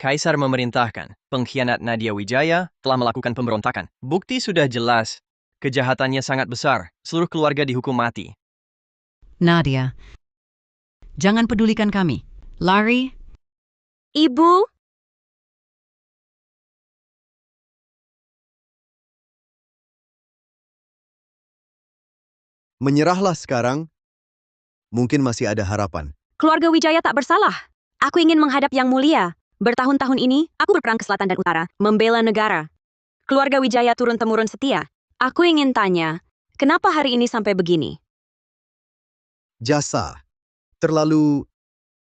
Kaisar memerintahkan, pengkhianat Nadia Wijaya telah melakukan pemberontakan. Bukti sudah jelas. Kejahatannya sangat besar. Seluruh keluarga dihukum mati. Nadia, jangan pedulikan kami. Lari. Ibu, Menyerahlah sekarang. Mungkin masih ada harapan. keluarga Wijaya tak bersalah. Aku ingin menghadap Yang Mulia. Bertahun-tahun ini, aku berperang ke selatan dan utara, membela negara. Keluarga Wijaya turun-temurun setia. Aku ingin tanya, kenapa hari ini sampai begini? Jasa. Terlalu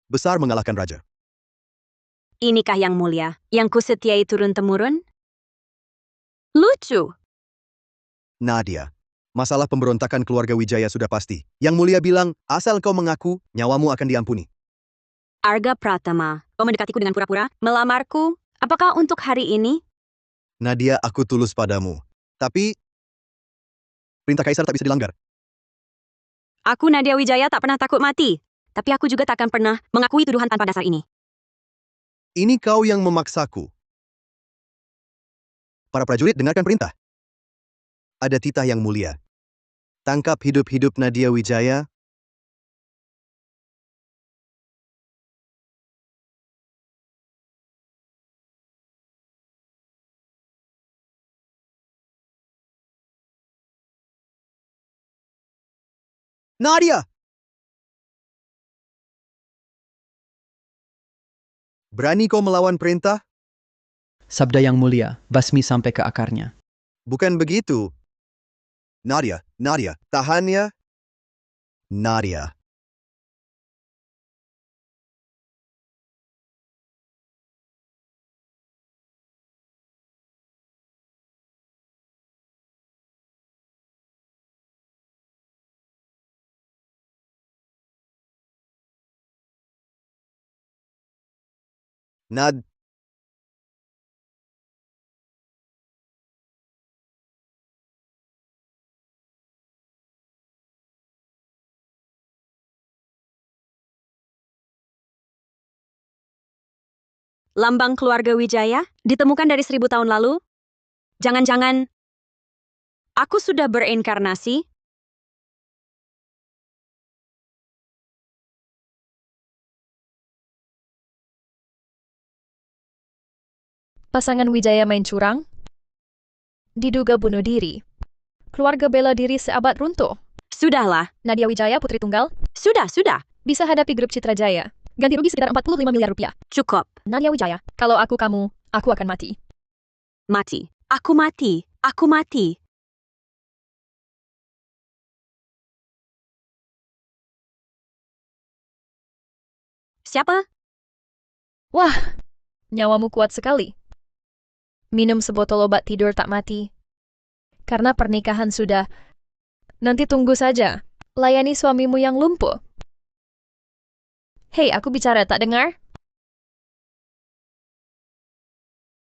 besar mengalahkan raja. Inikah Yang Mulia, yang kusetiai turun-temurun? Lucu. Nadia. Masalah pemberontakan keluarga Wijaya sudah pasti. Yang Mulia bilang, asal kau mengaku, nyawamu akan diampuni. Arga Pratama, kau mendekatiku dengan pura-pura, melamarku. Apakah untuk hari ini? Nadia, aku tulus padamu. Tapi, perintah kaisar tak bisa dilanggar. Aku Nadia Wijaya tak pernah takut mati. Tapi aku juga tak akan pernah mengakui tuduhan tanpa dasar ini. Ini kau yang memaksaku. Para prajurit, dengarkan perintah. Ada titah Yang Mulia. Tangkap hidup-hidup Nadia Wijaya. Nadia! Berani kau melawan perintah? Sabda Yang Mulia, basmi sampai ke akarnya. Bukan begitu. Nadia, tahan ya. Nadia. Nad. Lambang keluarga Wijaya ditemukan dari 1000 tahun lalu? Jangan-jangan aku sudah berinkarnasi? Pasangan Wijaya main curang? Diduga bunuh diri. Keluarga bela diri seabad runtuh. Sudahlah. Nadia Wijaya putri tunggal? Sudah. Bisa hadapi grup Citra Jaya. Ganti rugi sekitar 45 miliar rupiah. Cukup. Nadia Wijaya, kalau aku kamu, aku akan mati. Mati. Aku mati. Siapa? Wah, nyawamu kuat sekali. Minum sebotol obat tidur tak mati. Karena pernikahan sudah. Nanti tunggu saja. Layani suamimu yang lumpuh. Hei, aku bicara tak dengar?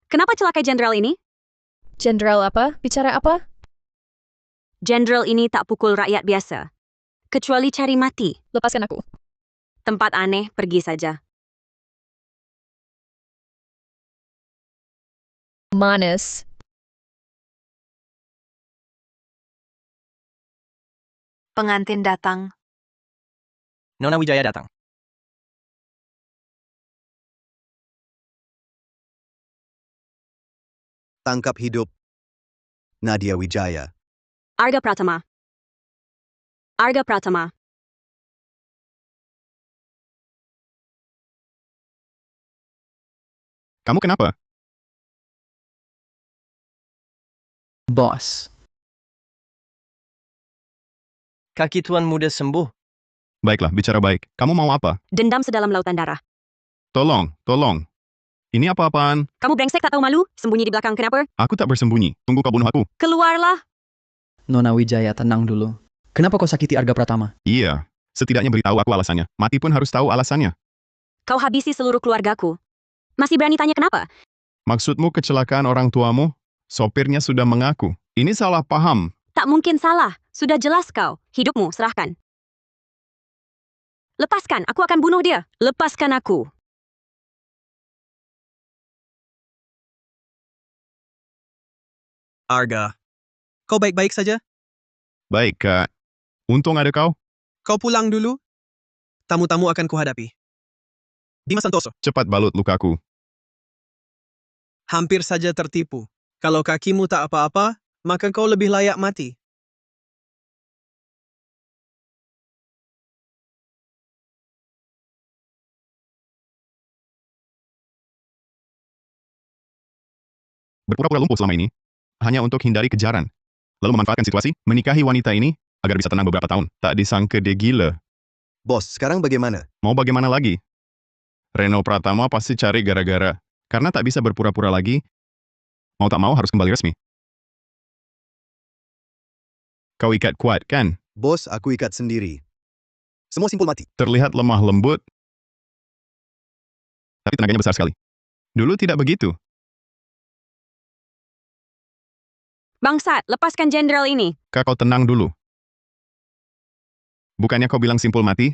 Kenapa celakai jenderal ini? Jenderal apa? Bicara apa? Jenderal ini tak pukul rakyat biasa. Kecuali cari mati. Lepaskan aku. Tempat aneh, pergi saja. Manis. Pengantin datang. Nona Wijaya datang. Tangkap hidup Nadia Wijaya. Arga Pratama. Kamu kenapa? Bos. Kaki tuan muda sembuh. Baiklah, bicara baik. Kamu mau apa? Dendam sedalam lautan darah. Tolong. Ini apa-apaan? Kamu brengsek tak tahu malu? Sembunyi di belakang, kenapa? Aku tak bersembunyi. Tunggu kau bunuh aku. Keluarlah. Nona Wijaya, tenang dulu. Kenapa kau sakiti Arga Pratama? Iya. Setidaknya beritahu aku alasannya. Mati pun harus tahu alasannya. Kau habisi seluruh keluargaku. Masih berani tanya kenapa? Maksudmu kecelakaan orang tuamu? Sopirnya sudah mengaku. Ini salah paham. Tak mungkin salah. Sudah jelas kau. Hidupmu, serahkan. Lepaskan, aku akan bunuh dia. Lepaskan aku. Arga, kau baik-baik saja? Baik, Kak. Untung ada kau. Kau pulang dulu. Tamu-tamu akan kuhadapi. Dimas Santoso, Cepat balut lukaku. hampir saja tertipu. Kalau kakimu tak apa-apa, maka kau lebih layak mati. Berpura-pura lumpuh selama ini, hanya untuk hindari kejaran. Lalu memanfaatkan situasi, menikahi wanita ini, agar bisa tenang beberapa tahun. Tak disangka dia gila. Bos, sekarang bagaimana? Mau bagaimana lagi? Reno Pratama pasti cari gara-gara. Karena tak bisa berpura-pura lagi, mau tak mau harus kembali resmi. Kau ikat kuat, kan? Bos, aku ikat sendiri. Semua simpul mati. Terlihat lemah lembut, tapi tenaganya besar sekali. Dulu tidak begitu. Bangsat, lepaskan jenderal ini. Kak, kau tenang dulu. Bukannya kau bilang simpul mati?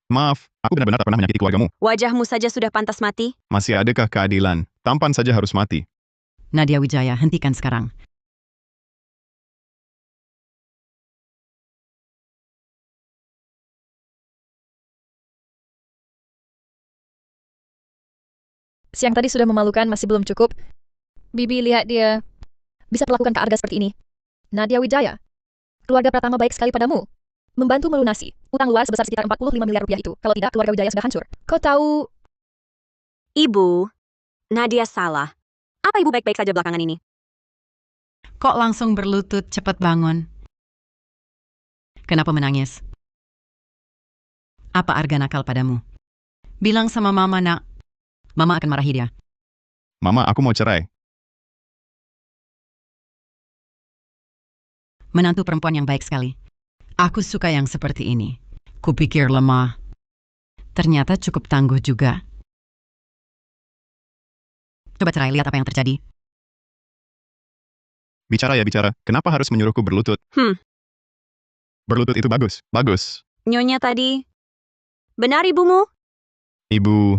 Maaf, aku benar-benar tak pernah menyakiti keluargamu. Wajahmu saja sudah pantas mati. Masih adakah keadilan? Tampan saja harus mati. Nadia Wijaya, hentikan sekarang. Siang tadi sudah memalukan, masih belum cukup. Bibi lihat dia bisa perlakukan Kak Arga seperti ini. Nadia Wijaya, keluarga Pratama baik sekali padamu. Membantu melunasi utang luar sebesar sekitar 45 miliar rupiah itu. Kalau tidak, keluarga Wijaya sudah hancur. Kau tahu, Ibu, Nadia salah. Apa ibu baik-baik saja belakangan ini? Kok langsung berlutut, cepat bangun. Kenapa menangis? Apa Arga nakal padamu? Bilang sama Mama, nak. Mama akan marahi dia. Mama, aku mau cerai. Menantu perempuan yang baik sekali. Aku suka yang seperti ini. Kupikir lemah. Ternyata cukup tangguh juga. Coba cerai, lihat apa yang terjadi. Bicara ya bicara, kenapa harus menyuruhku berlutut? Berlutut itu bagus, bagus. Nyonya tadi. Benar ibumu? Ibu,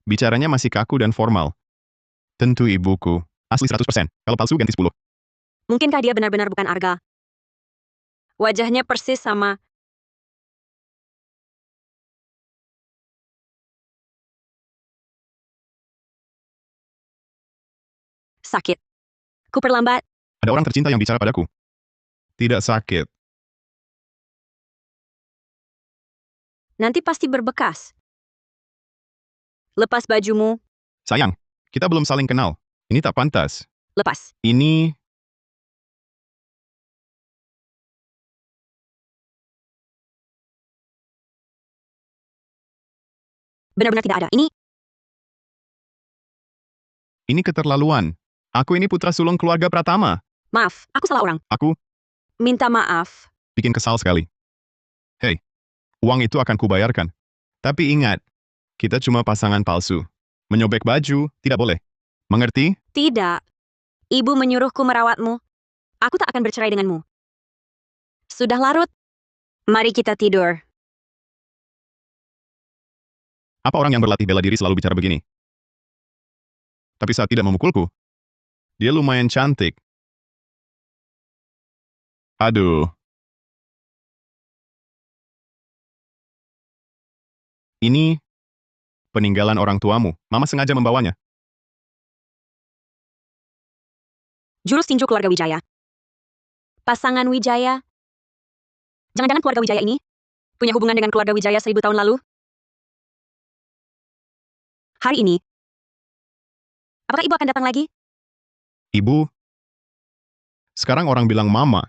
bicaranya masih kaku dan formal. Tentu ibuku. Asli 100%, kalau palsu ganti 10. Mungkinkah dia benar-benar bukan Arga? Wajahnya persis sama. Sakit. Ku perlambat. Ada orang tercinta yang bicara padaku. Tidak sakit. Nanti pasti berbekas. Lepas bajumu. Sayang, kita belum saling kenal. Ini tak pantas. Lepas. Ini... Benar-benar tidak ada. Ini keterlaluan. Aku ini putra sulung keluarga Pratama. Maaf, aku salah orang. Aku Minta maaf. bikin kesal sekali. Hei, uang itu akan kubayarkan. Tapi ingat, kita cuma pasangan palsu. Menyobek baju tidak boleh. Mengerti? Tidak. Ibu menyuruhku merawatmu. Aku tak akan bercerai denganmu. Sudah larut? Mari kita tidur. Apa orang yang berlatih bela diri selalu bicara begini? Tapi saat tidak memukulku, dia lumayan cantik. Aduh. Ini peninggalan orang tuamu. Mama sengaja membawanya. Jurus tinju keluarga Wijaya. Pasangan Wijaya. Jangan-jangan keluarga Wijaya ini punya hubungan dengan keluarga Wijaya 1000 tahun lalu? Hari ini. Apakah ibu akan datang lagi? Ibu, sekarang orang bilang mama.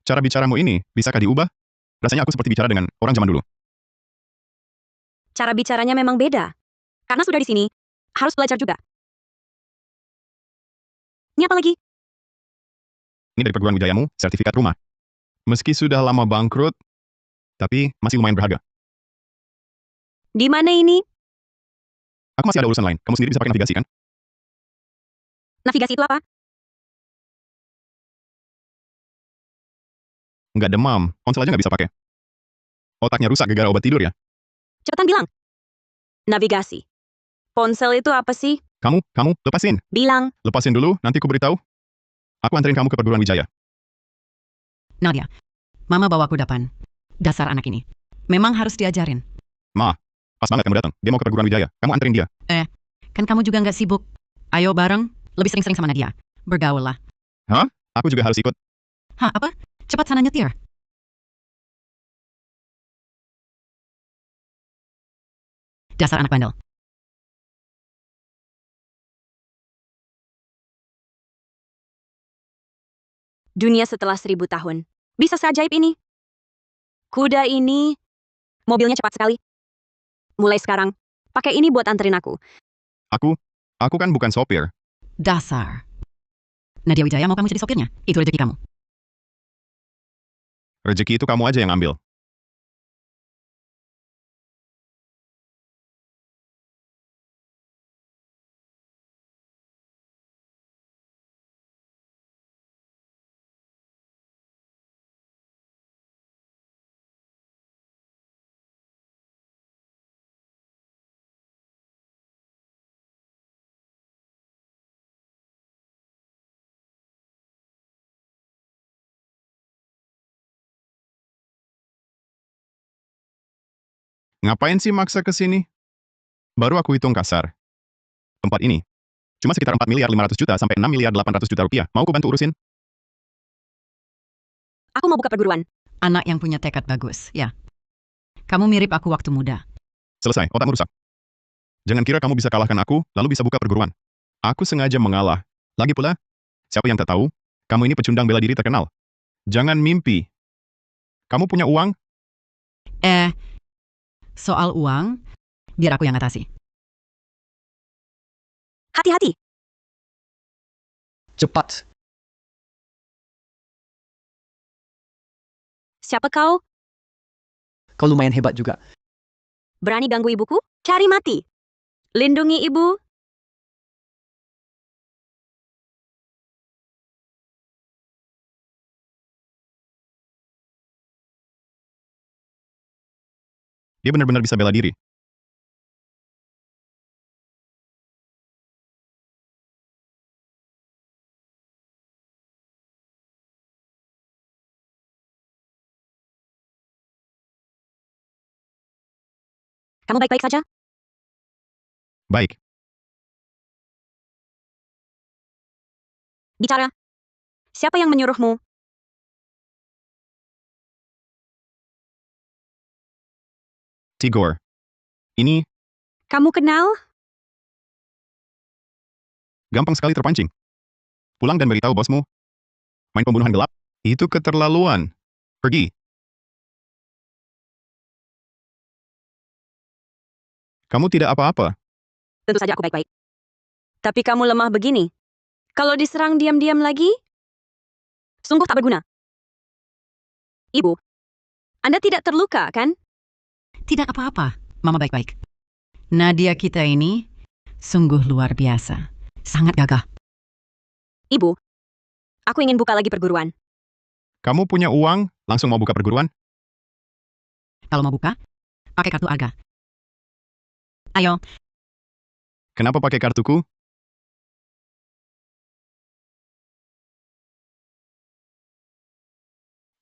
Cara bicaramu ini, bisakah diubah? Rasanya aku seperti bicara dengan orang zaman dulu. Cara bicaranya memang beda. Karena sudah di sini, harus belajar juga. Ini apa lagi? Ini dari perguruan wijayamu, sertifikat rumah. Meski sudah lama bangkrut, tapi masih lumayan berharga. Di mana ini? Aku masih ada urusan lain. Kamu sendiri bisa pakai navigasi, kan? Navigasi itu apa? Nggak demam, ponsel aja nggak bisa pakai. Otaknya rusak gara-gara obat tidur ya? Cepetan bilang. Navigasi. Ponsel itu apa sih? Kamu, lepasin. Bilang. Lepasin dulu, nanti ku beritahu. Aku anterin kamu ke perguruan Wijaya. Nadia, Mama bawa kudapan. Dasar anak ini. Memang harus diajarin. Pas banget kamu datang. Dia mau ke perguruan Wijaya. Kamu anterin dia. Kan kamu juga nggak sibuk. Ayo bareng, lebih sering-sering sama Nadia. Bergaul lah. Aku juga harus ikut. Hah, apa? Cepat sana nyetir. Dasar anak bandel. Dunia setelah 1000 tahun. Bisa seajaib ini. Kuda ini, mobilnya cepat sekali. Mulai sekarang, pakai ini buat anterin aku. Aku kan bukan sopir. Dasar. Nadia Wijaya mau kamu jadi sopirnya. Itu rezeki kamu. Rezeki itu kamu aja yang ambil. Ngapain sih maksa ke sini? Baru aku hitung kasar. Tempat ini cuma sekitar 4 miliar 500 juta sampai 6 miliar 800 juta rupiah. Mau aku bantu urusin? Aku mau buka perguruan. Anak yang punya tekad bagus, ya. Kamu mirip aku waktu muda. Selesai, otakmu rusak. Jangan kira kamu bisa kalahkan aku, lalu bisa buka perguruan. Aku sengaja mengalah. Lagi pula, siapa yang tak tahu, kamu ini pecundang bela diri terkenal. Jangan mimpi. Kamu punya uang? Soal uang, biar aku yang atasi. Hati-hati. Cepat. Siapa kau? Kau lumayan hebat juga. Berani ganggu ibuku? Cari mati. Lindungi ibu. Dia benar-benar bisa bela diri. Kamu baik-baik saja? Baik, Bicara. Siapa yang menyuruhmu? Tigor. Ini Kamu kenal? gampang sekali terpancing. Pulang dan beritahu bosmu. Main pembunuhan gelap? Itu keterlaluan. Pergi. Kamu tidak apa-apa. Tentu saja aku baik-baik. Tapi kamu lemah begini. Kalau diserang diam-diam lagi, sungguh tak berguna. Ibu, Anda tidak terluka, kan? Tidak apa-apa, Mama baik-baik. Nadia kita ini sungguh luar biasa. Sangat gagah. Ibu, aku ingin buka lagi perguruan. Kamu punya uang, langsung mau buka perguruan? Kalau mau buka, pakai kartu Arga. Ayo, Kenapa pakai kartuku?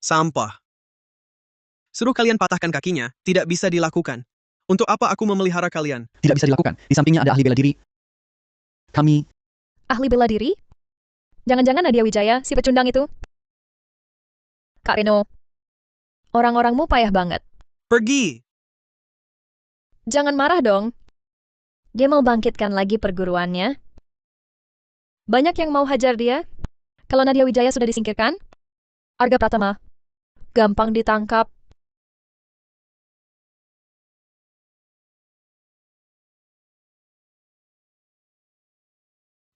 Sampah. Suruh kalian patahkan kakinya, tidak bisa dilakukan. Untuk apa aku memelihara kalian? Tidak bisa dilakukan. Di sampingnya ada ahli bela diri. Kami, Ahli bela diri? Jangan-jangan Nadia Wijaya, si pecundang itu? Kak Reno, orang-orangmu payah banget. Pergi! Jangan marah dong. Dia mau bangkitkan lagi perguruannya. Banyak yang mau hajar dia. Kalau Nadia Wijaya sudah disingkirkan, Arga Pratama gampang ditangkap.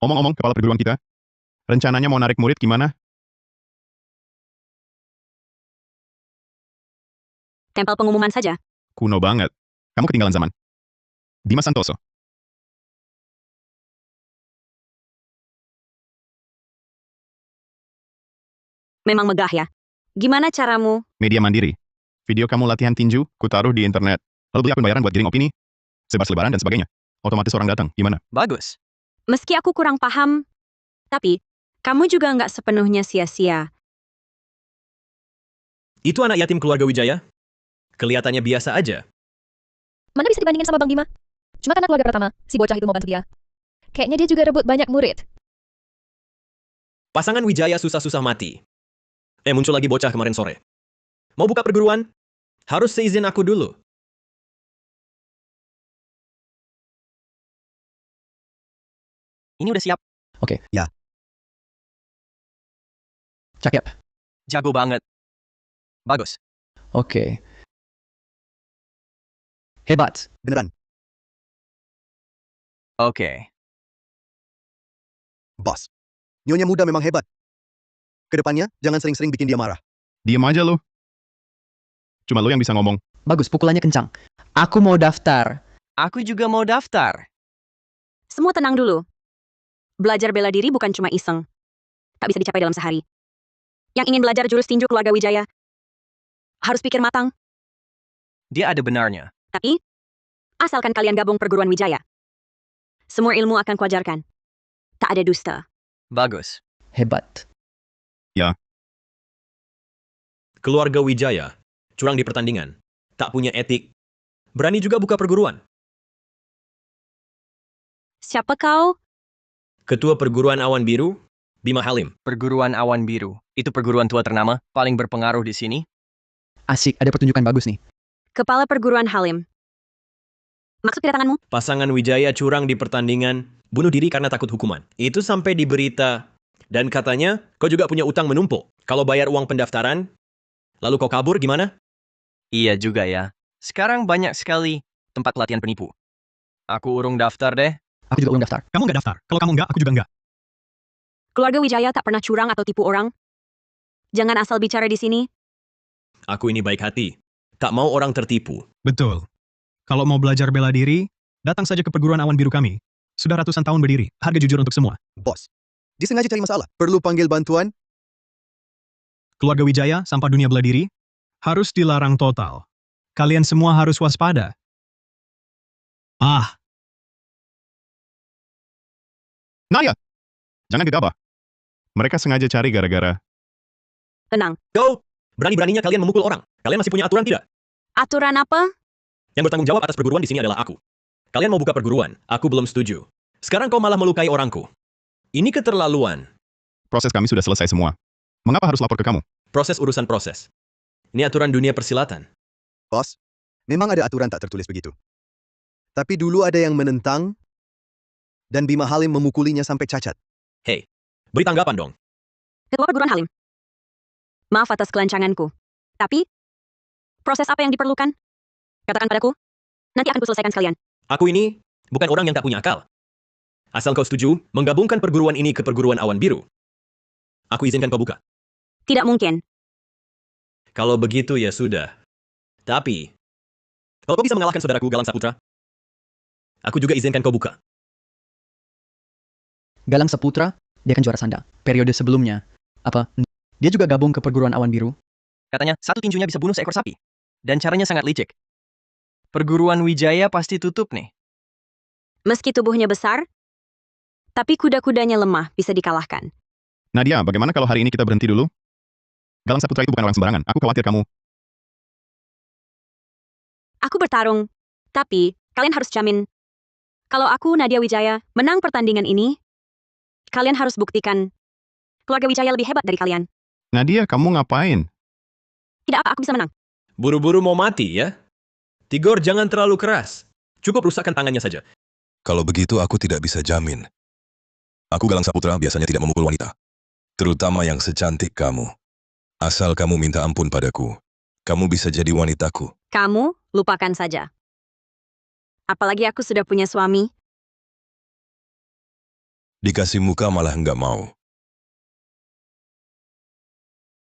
Omong-omong, kepala perguruan kita. Rencananya mau narik murid gimana? Tempel pengumuman saja. Kuno banget. Kamu ketinggalan zaman. Dimas Santoso. Memang megah ya. Gimana caramu? Media mandiri. Video kamu latihan tinju, ku taruh di internet. Lalu beli akun bayaran buat giring opini, sebar selebaran dan sebagainya. Otomatis orang datang. Gimana? Bagus. Meski aku kurang paham, tapi Kamu juga nggak sepenuhnya sia-sia. Itu anak yatim keluarga Wijaya? Kelihatannya biasa aja. Mana bisa dibandingin sama Bang Bima? Cuma karena keluarga pertama, si bocah itu mau bantu dia. Kayaknya dia juga rebut banyak murid. Pasangan Wijaya susah-susah mati. Muncul lagi bocah kemarin sore. Mau buka perguruan? Harus seizin aku dulu. Ini udah siap. Oke. Ya. Cakep. Jago banget. Bagus. Oke. Hebat. Beneran. Oke. Bos. Nyonya muda memang hebat. Kedepannya, jangan sering-sering bikin dia marah. Diam aja lo. Cuma lo yang bisa ngomong. Bagus, pukulannya kencang. Aku mau daftar. Aku juga mau daftar. Semua tenang dulu. Belajar bela diri bukan cuma iseng. Tak bisa dicapai dalam sehari. Yang ingin belajar jurus tinju keluarga Wijaya harus pikir matang. Dia ada benarnya. Tapi, asalkan kalian gabung perguruan Wijaya, semua ilmu akan kuajarkan. Tak ada dusta. Bagus. Hebat. Keluarga Wijaya, curang di pertandingan, tak punya etik, berani juga buka perguruan. Siapa kau? Ketua Perguruan Awan Biru, Bima Halim. Perguruan Awan Biru, itu perguruan tua ternama, paling berpengaruh di sini. Asik, ada pertunjukan bagus nih. Kepala perguruan Halim. Maksud kedatanganmu? Pasangan Wijaya curang di pertandingan, bunuh diri karena takut hukuman. Itu sampai di berita. Dan katanya, kau juga punya utang menumpuk. Kalau bayar uang pendaftaran, lalu kau kabur gimana? Iya juga ya. Sekarang banyak sekali tempat pelatihan penipu. Aku urung daftar deh. Aku juga belum daftar. Kamu nggak daftar. Kalau kamu nggak, aku juga nggak. Keluarga Wijaya tak pernah curang atau tipu orang. Jangan asal bicara di sini. Aku ini baik hati. Tak mau orang tertipu. Betul. Kalau mau belajar bela diri, datang saja ke perguruan awan biru kami. Sudah ratusan tahun berdiri. Harga jujur untuk semua. Bos. Disengaja cari masalah. Perlu panggil bantuan? Keluarga Wijaya, sampah dunia bela diri, harus dilarang total. Kalian semua harus waspada. Ah, Naya! Jangan gegabah. Mereka sengaja cari gara-gara. Tenang. Go! Berani-beraninya kalian memukul orang. Kalian masih punya aturan tidak? Aturan apa? Yang bertanggung jawab atas perguruan di sini adalah aku. Kalian mau buka perguruan, aku belum setuju. Sekarang kau malah melukai orangku. Ini keterlaluan. Proses kami sudah selesai semua. Mengapa harus lapor ke kamu? Proses urusan proses. Ini aturan dunia persilatan. Bos. Memang ada aturan tak tertulis begitu. Tapi dulu ada yang menentang, dan Bima Halim memukulinya sampai cacat. Hei, beri tanggapan dong. Ketua perguruan Halim. Maaf atas kelancanganku. Tapi, proses apa yang diperlukan? Katakan padaku. Nanti akan kuselesaikan sekalian. Aku ini bukan orang yang tak punya akal. Asal kau setuju menggabungkan perguruan ini ke perguruan awan biru. Aku izinkan kau buka. Tidak mungkin. Kalau begitu ya sudah. Tapi, kalau kau bisa mengalahkan saudaraku Galang Saputra, aku juga izinkan kau buka. Galang Saputra, dia kan juara sanda. Periode sebelumnya. Apa? Dia juga gabung ke perguruan awan biru. Katanya, satu tinjunya bisa bunuh seekor sapi. Dan caranya sangat licik. Perguruan Wijaya pasti tutup nih. Meski tubuhnya besar, tapi kuda-kudanya lemah bisa dikalahkan. Nadia, bagaimana kalau hari ini kita berhenti dulu? Galang Saputra itu bukan orang sembarangan. Aku khawatir kamu. Aku bertarung, tapi kalian harus jamin. Kalau aku, Nadia Wijaya, menang pertandingan ini, kalian harus buktikan keluarga Wijaya lebih hebat dari kalian. Nadia, kamu ngapain? Tidak apa, aku bisa menang. Buru-buru mau mati ya? Tigor jangan terlalu keras. Cukup rusakkan tangannya saja. Kalau begitu aku tidak bisa jamin. Aku Galang Saputra biasanya tidak memukul wanita. Terutama yang secantik kamu. Asal kamu minta ampun padaku, kamu bisa jadi wanitaku. Kamu, lupakan saja. Apalagi aku sudah punya suami. Dikasih muka malah nggak mau.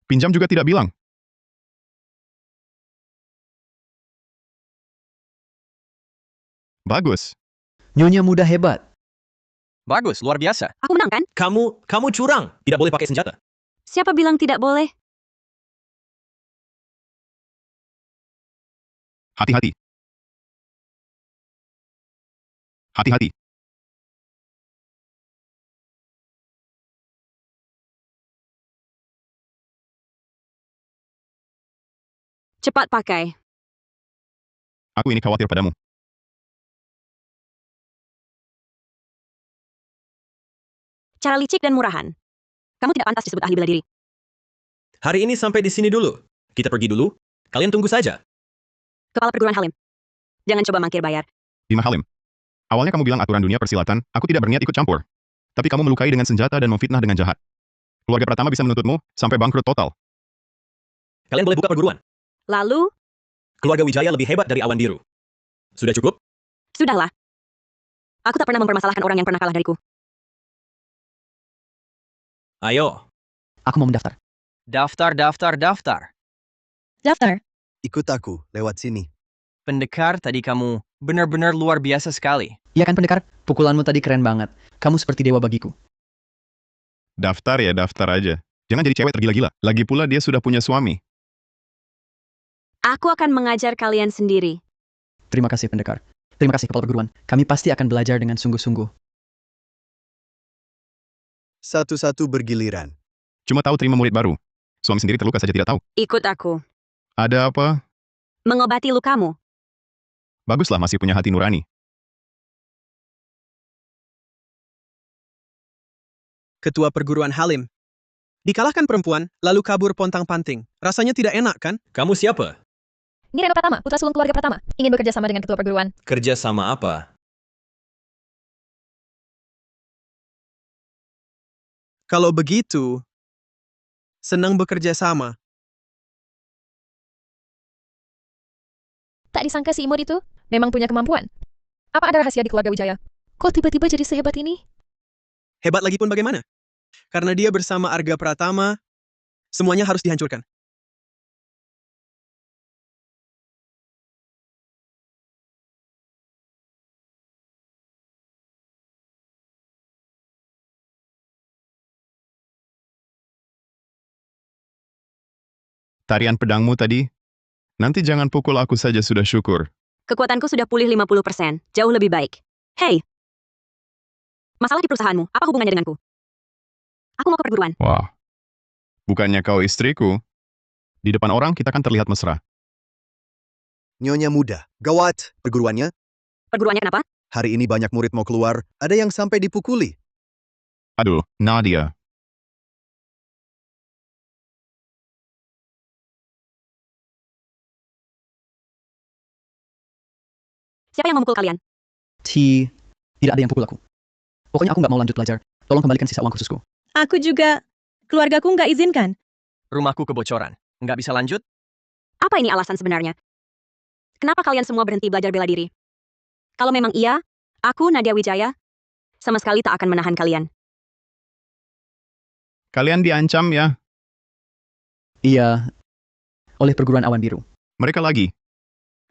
Pinjam juga tidak bilang. Bagus. Nyonya muda hebat. Bagus, luar biasa. Aku menang kan? Kamu curang. Tidak boleh pakai senjata. Siapa bilang tidak boleh? Hati-hati. Hati-hati. Cepat pakai. Aku ini khawatir padamu. Cara licik dan murahan. Kamu tidak pantas disebut ahli bela diri. Hari ini sampai di sini dulu. Kita pergi dulu. Kalian tunggu saja. Kepala perguruan Halim. Jangan coba mangkir bayar. Bima Halim. Awalnya kamu bilang aturan dunia persilatan, aku tidak berniat ikut campur. Tapi kamu melukai dengan senjata dan memfitnah dengan jahat. Keluarga Pratama bisa menuntutmu sampai bangkrut total. Kalian boleh buka perguruan. Lalu, Keluarga Wijaya lebih hebat dari Awan Biru. Sudah cukup? sudahlah. Aku tak pernah mempermasalahkan orang yang pernah kalah dariku. Ayo. Aku mau mendaftar. Daftar. Daftar. Ikut aku, lewat sini. Pendekar, tadi kamu benar-benar luar biasa sekali. Iya kan pendekar? Pukulanmu tadi keren banget. Kamu seperti dewa bagiku. Daftar ya, daftar aja. Jangan jadi cewek tergila-gila. Lagi pula dia sudah punya suami. Aku akan mengajar kalian sendiri. Terima kasih pendekar. Terima kasih kepala perguruan. Kami pasti akan belajar dengan sungguh-sungguh. Satu-satu bergiliran. Cuma tahu terima murid baru. Suami sendiri terluka saja tidak tahu. Ikut aku. Ada apa? Mengobati lukamu. Baguslah masih punya hati nurani. Ketua perguruan Halim. Dikalahkan perempuan, lalu kabur pontang-panting. Rasanya tidak enak, kan? Kamu siapa? Ini Reno Pratama, putra sulung keluarga Pratama. Ingin bekerja sama dengan ketua perguruan. Kerja sama apa? Kalau begitu, senang bekerja sama. Tak disangka si imut itu memang punya kemampuan. Apa ada rahasia di keluarga Wijaya? Kok tiba-tiba jadi sehebat ini? Hebat lagi pun bagaimana? Karena dia bersama Arga Pratama, semuanya harus dihancurkan. Tarian pedangmu tadi? Nanti jangan pukul aku saja sudah syukur. Kekuatanku sudah pulih 50%. Jauh lebih baik. Hei! Masalah di perusahaanmu, apa hubungannya denganku? Aku mau ke perguruan. Wah. Bukannya kau istriku? Di depan orang kita kan terlihat mesra. Nyonya muda. Gawat, perguruannya. Perguruannya kenapa? Hari ini banyak murid mau keluar, ada yang sampai dipukuli. Aduh, Nadia. Siapa yang memukul kalian? Tidak ada yang pukul aku. Pokoknya aku nggak mau lanjut belajar. Tolong kembalikan sisa uang khususku. Aku juga. Keluargaku nggak izinkan. Rumahku kebocoran. Nggak bisa lanjut? Apa ini alasan sebenarnya? Kenapa kalian semua berhenti belajar bela diri? Kalau memang iya, aku, Nadia Wijaya, sama sekali tak akan menahan kalian. Kalian diancam ya? Iya, oleh perguruan Awan Biru. Mereka lagi.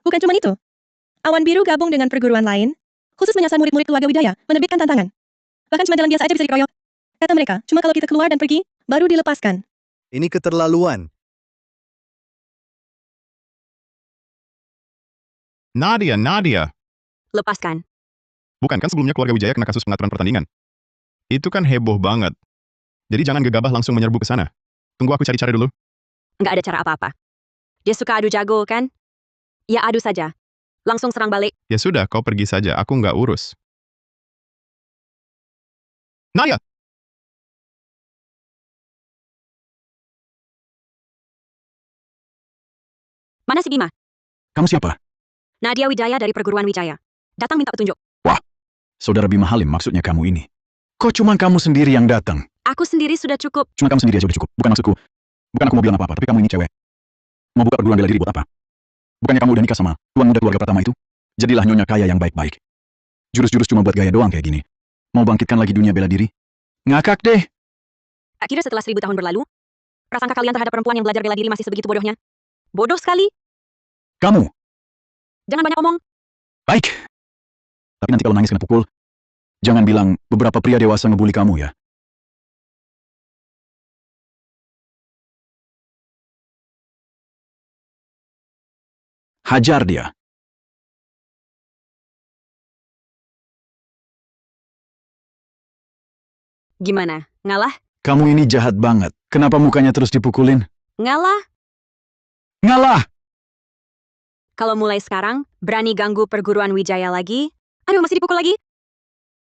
Bukan cuma itu. Awan Biru gabung dengan perguruan lain, khusus menyasar murid-murid keluarga Wijaya, menerbitkan tantangan. Bahkan cuma jalan biasa aja bisa dikeroyok. Kata mereka, cuma kalau kita keluar dan pergi, baru dilepaskan. Ini keterlaluan. Nadia. Lepaskan. Bukan kan sebelumnya keluarga Wijaya kena kasus pengaturan pertandingan? Itu kan heboh banget. Jadi jangan gegabah langsung menyerbu ke sana. Tunggu aku cari cara dulu. Nggak ada cara apa-apa. Dia suka adu jago, kan? Ya adu saja. Langsung serang balik. Ya sudah, kau pergi saja. Aku nggak urus. Nadia! Mana si Bima? Kamu siapa? Nadia Wijaya dari perguruan Wijaya. Datang minta petunjuk. Saudara Bima Halim maksudnya kamu ini. Kok cuma kamu sendiri yang datang? Aku sendiri sudah cukup. Cuma kamu sendiri aja udah cukup. Bukan maksudku. Bukan aku mau bilang apa-apa, tapi kamu ini cewek. Mau buka perguruan bela diri buat apa? Bukannya kamu udah nikah sama tuan muda keluarga Pratama itu? Jadilah nyonya kaya yang baik-baik. Jurus-jurus cuma buat gaya doang kayak gini. Mau bangkitkan lagi dunia bela diri? Ngakak deh. Tak kira setelah 1000 tahun berlalu, prasangka kalian terhadap perempuan yang belajar bela diri masih sebegitu bodohnya? Bodoh sekali. Kamu. Jangan banyak omong. Baik. Tapi nanti kalau nangis kena pukul, jangan bilang beberapa pria dewasa ngebully kamu ya. Hajar dia. Gimana? Ngalah? Kamu ini jahat banget. Kenapa mukanya terus dipukulin? Ngalah? Ngalah! Kalau mulai sekarang, berani ganggu perguruan Wijaya lagi? Aduh, masih dipukul lagi?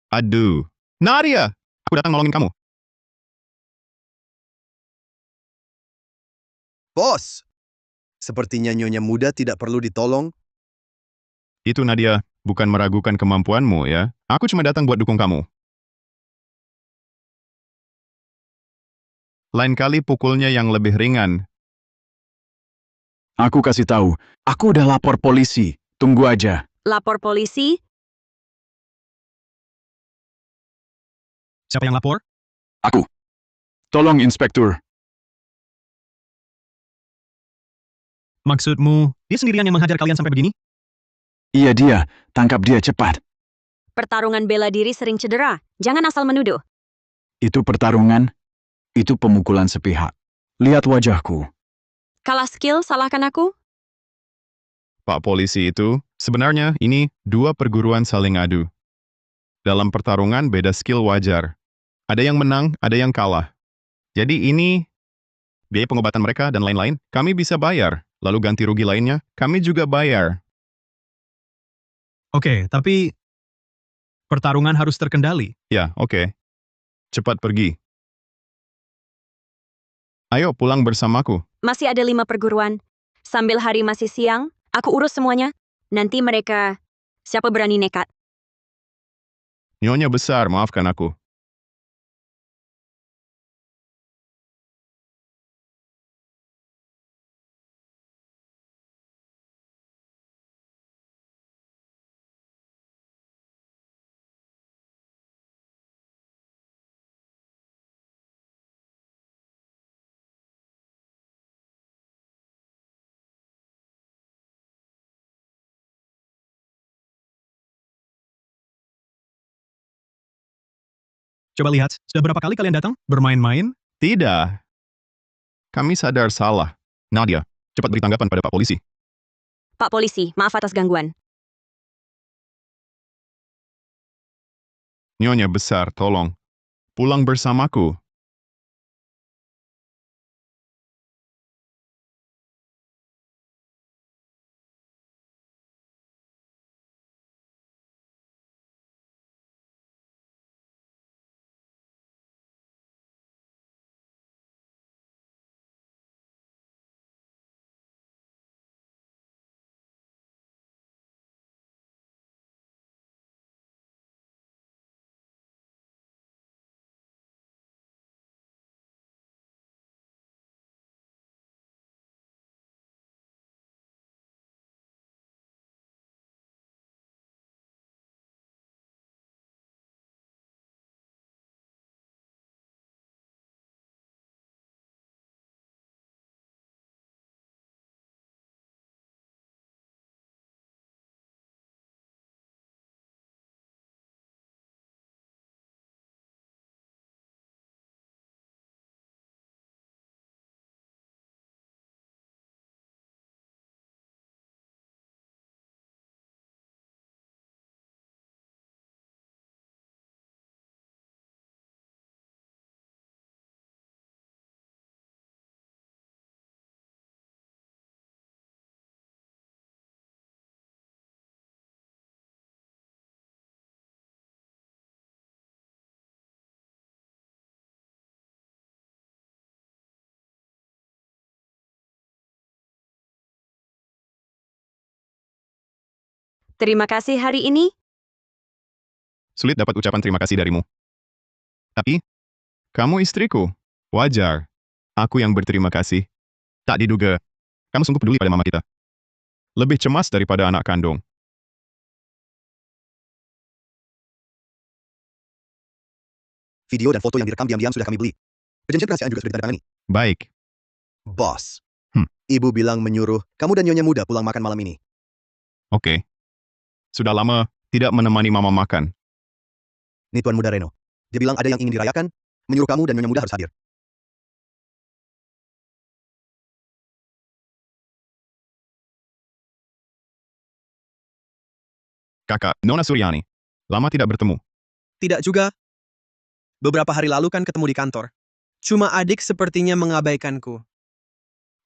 Aduh. Nadia! Aku datang nolongin kamu. Bos! Sepertinya nyonya muda tidak perlu ditolong. Itu Nadia, bukan meragukan kemampuanmu ya. Aku cuma datang buat dukung kamu. Lain kali pukulnya yang lebih ringan. Aku kasih tahu, aku udah lapor polisi. Tunggu aja. Lapor polisi? Siapa yang lapor? Aku. Tolong, Inspektur. Maksudmu, dia sendirian yang menghajar kalian sampai begini? Iya dia, tangkap dia cepat. Pertarungan bela diri sering cedera. Jangan asal menuduh. Itu pertarungan, itu pemukulan sepihak. Lihat wajahku. Kalah skill, salahkan aku? Pak polisi itu, sebenarnya ini dua perguruan saling adu. Dalam pertarungan beda skill wajar. Ada yang menang, ada yang kalah. Jadi ini biaya pengobatan mereka dan lain-lain, kami bisa bayar. Lalu ganti rugi lainnya, kami juga bayar. Oke, tapi pertarungan harus terkendali. Ya, oke. Cepat pergi. Ayo pulang bersamaku. Masih ada 5 perguruan. Sambil hari masih siang, aku urus semuanya. Nanti mereka, siapa berani nekat? Nyonya besar, maafkan aku. Coba lihat, sudah berapa kali kalian datang? Bermain-main? Tidak. Kami sadar salah. Nadia, cepat beri tanggapan pada Pak Polisi. Pak Polisi, maaf atas gangguan. Nyonya besar, tolong. Pulang bersamaku. Terima kasih hari ini. Sulit dapat ucapan terima kasih darimu. Tapi, kamu istriku. Wajar. Aku yang berterima kasih. Tak diduga. Kamu sungguh peduli pada mama kita. Lebih cemas daripada anak kandung. Video dan foto yang direkam diam-diam sudah kami beli. Perjanjian kerahasiaan juga sudah ditandatangani. Baik. Bos. Hmm. Ibu bilang menyuruh kamu dan nyonya muda pulang makan malam ini. Oke. Sudah lama tidak menemani mama makan. Ini Tuan Muda Reno. Dia bilang ada yang ingin dirayakan, menyuruh kamu dan nyonya muda harus hadir. Kakak, Nona Suryani. Lama tidak bertemu. Tidak juga. Beberapa hari lalu kan ketemu di kantor. Cuma adik sepertinya mengabaikanku.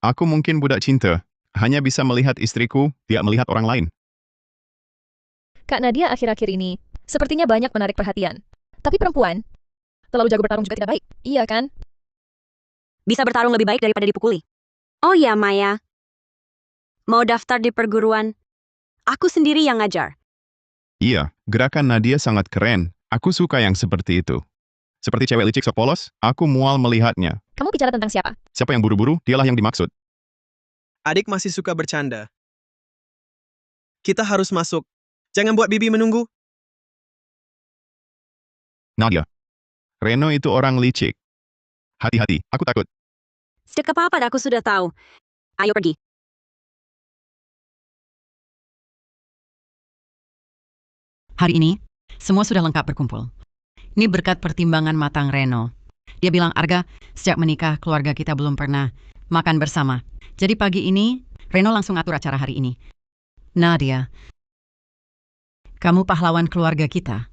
Aku mungkin budak cinta. hanya bisa melihat istriku, tidak melihat orang lain. Kak Nadia akhir-akhir ini sepertinya banyak menarik perhatian. Tapi perempuan terlalu jago bertarung juga tidak baik. Iya kan? Bisa bertarung lebih baik daripada dipukuli. Oh ya, Maya. Mau daftar di perguruan? Aku sendiri yang ngajar. Iya, gerakan Nadia sangat keren. Aku suka yang seperti itu. Seperti cewek licik sok polos, aku mual melihatnya. Kamu bicara tentang siapa? Siapa yang buru-buru, dialah yang dimaksud. Adik masih suka bercanda. Kita harus masuk. Jangan buat Bibi menunggu. Nadia. Reno itu orang licik. Hati-hati, aku takut. Sejak kapan aku sudah tahu. Ayo pergi. Hari ini, semua sudah lengkap berkumpul. Ini berkat pertimbangan matang Reno. Dia bilang, Arga, sejak menikah keluarga kita belum pernah makan bersama. Jadi pagi ini, Reno langsung atur acara hari ini. Nadia, kamu pahlawan keluarga kita.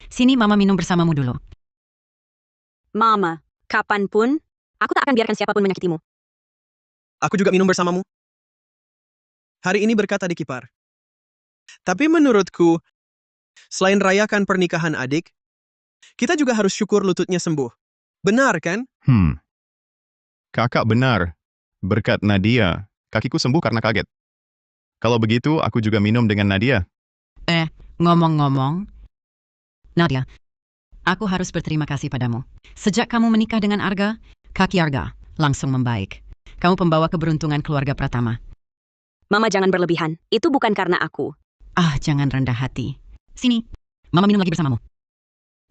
Sini mama minum bersamamu dulu. Mama, kapanpun, aku tak akan biarkan siapapun menyakitimu. Aku juga minum bersamamu. Hari ini berkata adik ipar. Tapi menurutku, selain rayakan pernikahan adik, kita juga harus syukur lututnya sembuh. Benar kan? Kakak benar. Berkat Nadia, kakiku sembuh karena kaget. Kalau begitu, aku juga minum dengan Nadia. Ngomong-ngomong, Nadia, aku harus berterima kasih padamu. Sejak kamu menikah dengan Arga, kaki Arga langsung membaik. Kamu pembawa keberuntungan keluarga Pratama. Mama jangan berlebihan. Itu bukan karena aku. Jangan rendah hati. Sini, mama minum lagi bersamamu.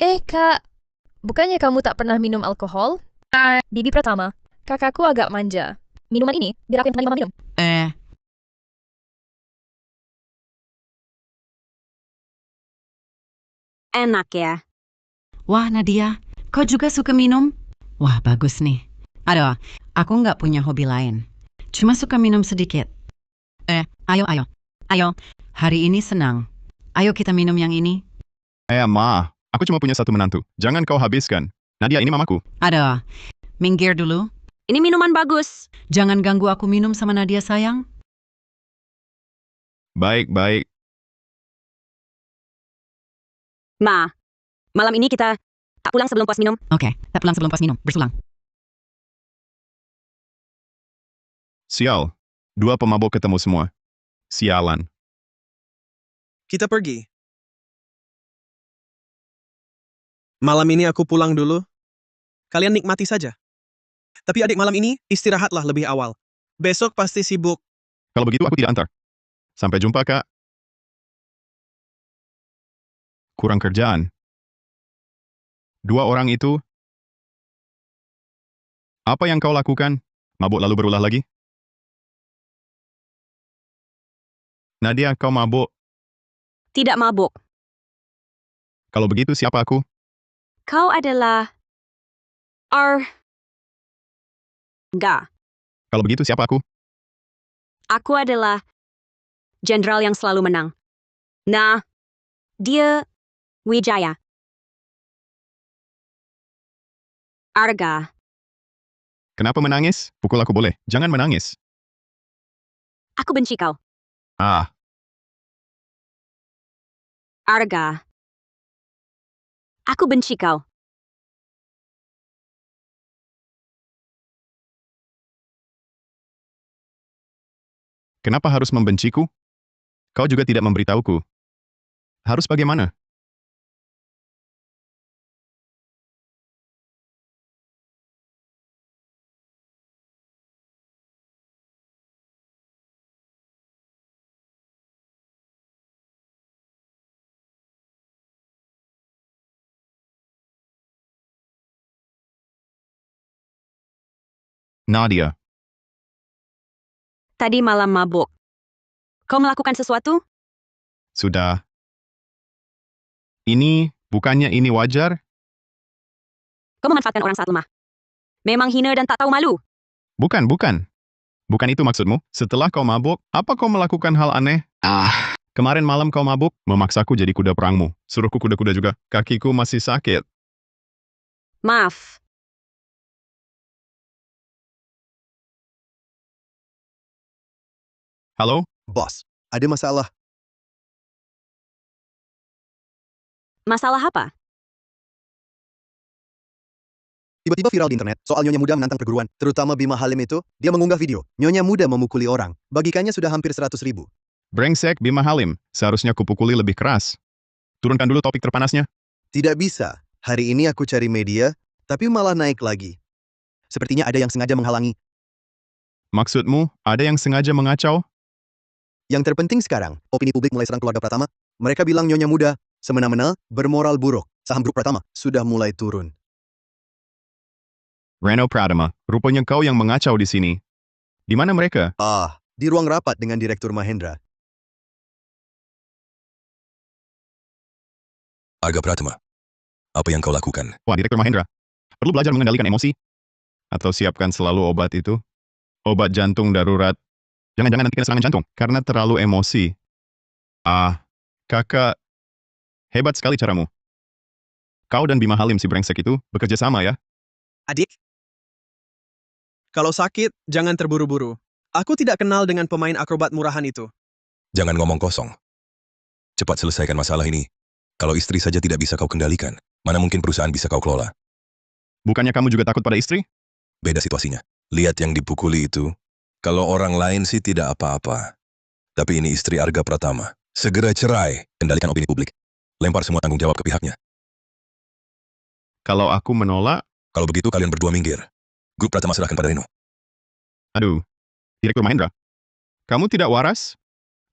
Kak, bukannya kamu tak pernah minum alkohol? Bibi Pratama, kakakku agak manja. Minuman ini, biar aku yang temani mama minum. Enak ya. Wah Nadia, kau juga suka minum? Wah bagus nih. Aduh, aku nggak punya hobi lain. Cuma suka minum sedikit. Ayo. Hari ini senang. Ayo kita minum yang ini. Ma, aku cuma punya satu menantu. Jangan kau habiskan. Nadia, ini mamaku. Aduh, minggir dulu. Ini minuman bagus. Jangan ganggu aku minum sama Nadia sayang. Baik. Ma, malam ini kita tak pulang sebelum puas minum. Oke, tak pulang sebelum puas minum. Bersulang. Sial. 2 pemabuk ketemu semua. Sialan. Kita pergi. Malam ini aku pulang dulu. Kalian nikmati saja. Tapi adik malam ini istirahatlah lebih awal. Besok pasti sibuk. Kalau begitu aku tidak antar. Sampai jumpa, Kak. Kurang kerjaan. 2 orang itu. Apa yang kau lakukan? Mabuk lalu berulah lagi? Nadia, kau mabuk. Tidak mabuk. Kalau begitu siapa aku? Kau adalah... Enggak. Kalau begitu siapa aku? Aku adalah... jenderal yang selalu menang. Nah, dia... Wijaya. Arga. Kenapa menangis? Pukul aku boleh. Jangan menangis. Aku benci kau. Arga. Aku benci kau. Kenapa harus membenciku? Kau juga tidak memberitahuku. Harus bagaimana? Nadia. Tadi malam mabuk. Kau melakukan sesuatu? Sudah. Bukannya ini wajar? Kau memanfaatkan orang saat lemah. Memang hina dan tak tahu malu. Bukan. Bukan itu maksudmu. Setelah kau mabuk, apa kau melakukan hal aneh? Kemarin malam kau mabuk, memaksaku jadi kuda perangmu. Suruhku kuda-kuda juga. Kakiku masih sakit. Maaf. Halo? Bos, ada masalah. Masalah apa? Tiba-tiba viral di internet soal Nyonya Muda menantang perguruan, terutama Bima Halim itu, dia mengunggah video. Nyonya Muda memukuli orang, bagikannya sudah hampir 100.000. Brengsek Bima Halim, seharusnya kupukuli lebih keras. Turunkan dulu topik terpanasnya. Tidak bisa. Hari ini aku cari media, tapi malah naik lagi. Sepertinya ada yang sengaja menghalangi. Maksudmu, ada yang sengaja mengacau? Yang terpenting sekarang, opini publik mulai serang keluarga Pratama. Mereka bilang Nyonya Muda, semena-mena, bermoral buruk. Saham grup Pratama sudah mulai turun. Reno Pratama, rupanya kau yang mengacau di sini. Di mana mereka? Di ruang rapat dengan Direktur Mahendra. Arga Pratama, apa yang kau lakukan? Wah, Direktur Mahendra. Perlu belajar mengendalikan emosi? Atau siapkan selalu obat itu? Obat jantung darurat. Jangan-jangan nanti kena serangan jantung, karena terlalu emosi. Kakak, hebat sekali caramu. Kau dan Bima Halim si brengsek itu bekerja sama ya? Adik? Kalau sakit, jangan terburu-buru. Aku tidak kenal dengan pemain akrobat murahan itu. Jangan ngomong kosong. Cepat selesaikan masalah ini. Kalau istri saja tidak bisa kau kendalikan, mana mungkin perusahaan bisa kau kelola? Bukannya kamu juga takut pada istri? Beda situasinya. Lihat yang dipukuli itu. Kalau orang lain sih tidak apa-apa. Tapi ini istri Arga Pratama. Segera cerai. Kendalikan opini publik. Lempar semua tanggung jawab ke pihaknya. Kalau aku menolak? Kalau begitu kalian berdua minggir. Grup Pratama serahkan pada Reno. Aduh, Direktur Mahendra. Kamu tidak waras?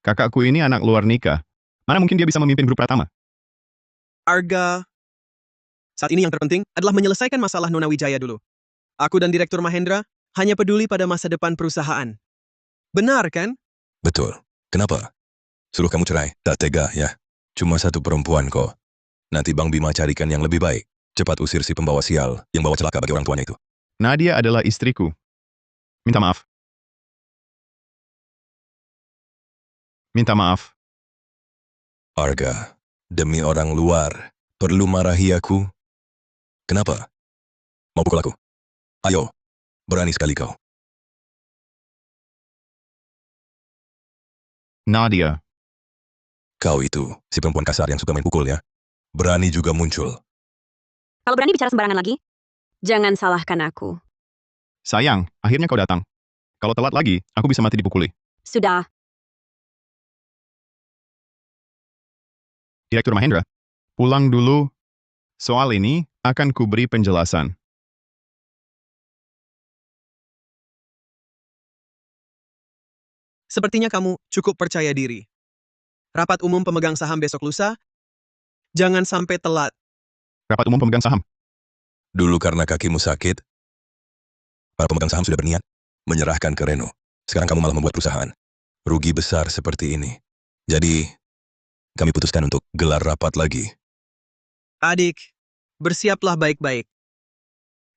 Kakakku ini anak luar nikah. Mana mungkin dia bisa memimpin grup Pratama? Arga, saat ini yang terpenting adalah menyelesaikan masalah Nona Wijaya dulu. Aku dan Direktur Mahendra hanya peduli pada masa depan perusahaan. Benar kan? Betul. Kenapa? Suruh kamu cerai. Tak tega ya. Cuma satu perempuan kok. Nanti Bang Bima carikan yang lebih baik. Cepat usir si pembawa sial yang bawa celaka bagi orang tuanya itu. Nadia adalah istriku. Minta maaf. Minta maaf. Arga, demi orang luar, perlu marahi aku? Kenapa? Mau pukul aku? Ayo, berani sekali kau. Nadia. Kau itu, si perempuan kasar yang suka main pukul ya. Berani juga muncul. Kalau berani bicara sembarangan lagi, jangan salahkan aku. Sayang, akhirnya kau datang. Kalau telat lagi, aku bisa mati dipukuli. Sudah. Direktur Mahendra, pulang dulu. Soal ini akan kuberi penjelasan. Sepertinya kamu cukup percaya diri. Rapat umum pemegang saham besok lusa, jangan sampai telat. Rapat umum pemegang saham. Dulu karena kakimu sakit, para pemegang saham sudah berniat menyerahkan ke Reno. Sekarang kamu malah membuat perusahaan rugi besar seperti ini. Jadi, kami putuskan untuk gelar rapat lagi. Adik, bersiaplah baik-baik.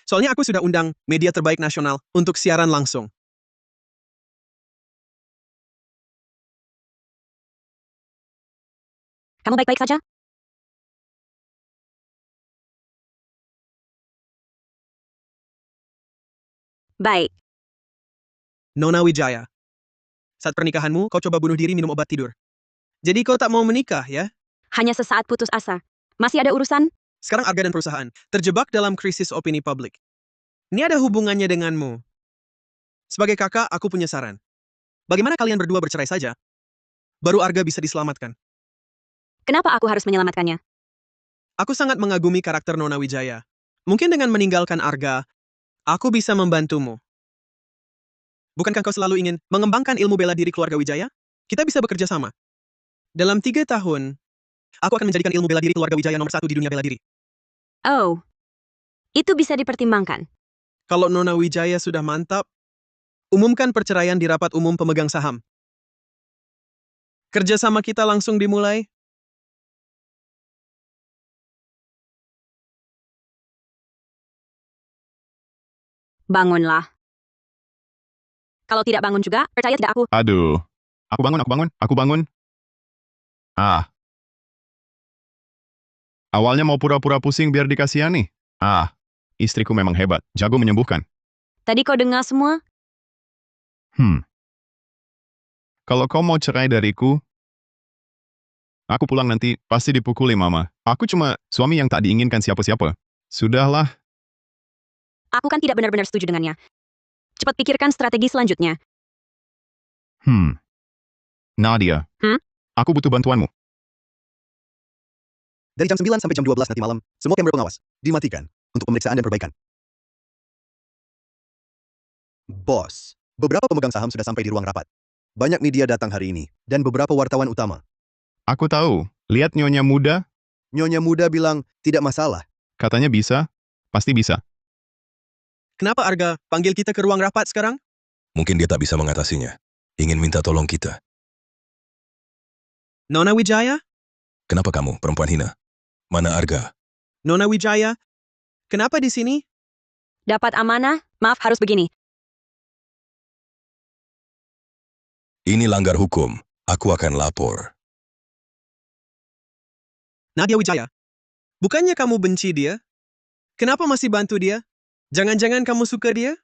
Soalnya aku sudah undang media terbaik nasional untuk siaran langsung. Kamu baik-baik saja? Baik. Nona Wijaya, saat pernikahanmu, kau coba bunuh diri minum obat tidur. Jadi kau tak mau menikah, ya? Hanya sesaat putus asa. Masih ada urusan? Sekarang Arga dan perusahaan terjebak dalam krisis opini publik. Ini ada hubungannya denganmu. Sebagai kakak, aku punya saran. Bagaimana kalian berdua bercerai saja? Baru Arga bisa diselamatkan. Kenapa aku harus menyelamatkannya? Aku sangat mengagumi karakter Nona Wijaya. Mungkin dengan meninggalkan Arga, aku bisa membantumu. Bukankah kau selalu ingin mengembangkan ilmu bela diri keluarga Wijaya? Kita bisa bekerja sama. Dalam 3 tahun, aku akan menjadikan ilmu bela diri keluarga Wijaya nomor 1 di dunia bela diri. Oh, itu bisa dipertimbangkan. Kalau Nona Wijaya sudah mantap, umumkan perceraian di rapat umum pemegang saham. Kerjasama kita langsung dimulai. Bangunlah. Kalau tidak bangun juga, percaya tidak aku. Aduh. Aku bangun, aku bangun, aku bangun. Awalnya mau pura-pura pusing biar dikasihani. Istriku memang hebat, jago menyembuhkan. Tadi kau dengar semua? Kalau kau mau cerai dariku, aku pulang nanti pasti dipukuli mama. Aku cuma suami yang tak diinginkan siapa-siapa. Sudahlah, Aku kan tidak benar-benar setuju dengannya. Cepat pikirkan strategi selanjutnya. Nadia. Aku butuh bantuanmu. Dari jam 9 sampai jam 12 nanti malam, semua kamera pengawas dimatikan untuk pemeriksaan dan perbaikan. Bos, beberapa pemegang saham sudah sampai di ruang rapat. Banyak media datang hari ini, dan beberapa wartawan utama. Aku tahu, lihat nyonya muda, Nyonya muda bilang, tidak masalah. katanya bisa, pasti bisa. Kenapa Arga panggil kita ke ruang rapat sekarang? Mungkin dia tak bisa mengatasinya. Ingin minta tolong kita. Nona Wijaya? Kenapa kamu, perempuan hina? Mana Arga? Nona Wijaya? Kenapa di sini? Dapat amanah? Maaf harus begini. Ini langgar hukum. Aku akan lapor. Nadia Wijaya, bukannya kamu benci dia? Kenapa masih bantu dia? Jangan-jangan kamu suka dia?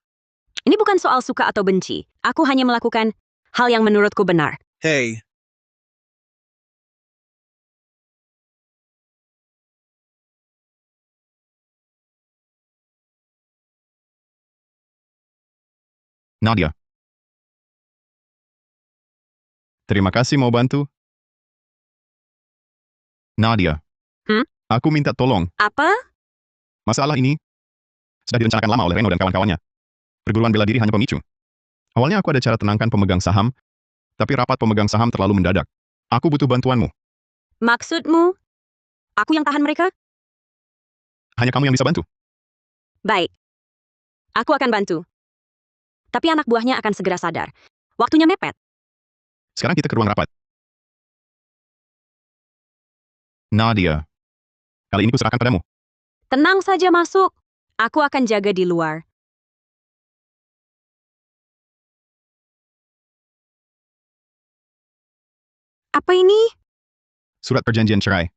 Ini bukan soal suka atau benci. Aku hanya melakukan hal yang menurutku benar. Hei, Nadia. Terima kasih mau bantu. Nadia. Aku minta tolong. Apa? Masalah ini sudah direncanakan lama oleh Reno dan kawan-kawannya. Perguruan bela diri hanya pemicu. Awalnya aku ada cara tenangkan pemegang saham, tapi rapat pemegang saham terlalu mendadak. Aku butuh bantuanmu. Maksudmu? Aku yang tahan mereka? Hanya kamu yang bisa bantu. Baik. Aku akan bantu. Tapi anak buahnya akan segera sadar. Waktunya mepet. Sekarang kita ke ruang rapat. Nadia. Kali ini kuserahkan padamu. Tenang saja masuk. Aku akan jaga di luar. Apa ini? Surat perjanjian cerai.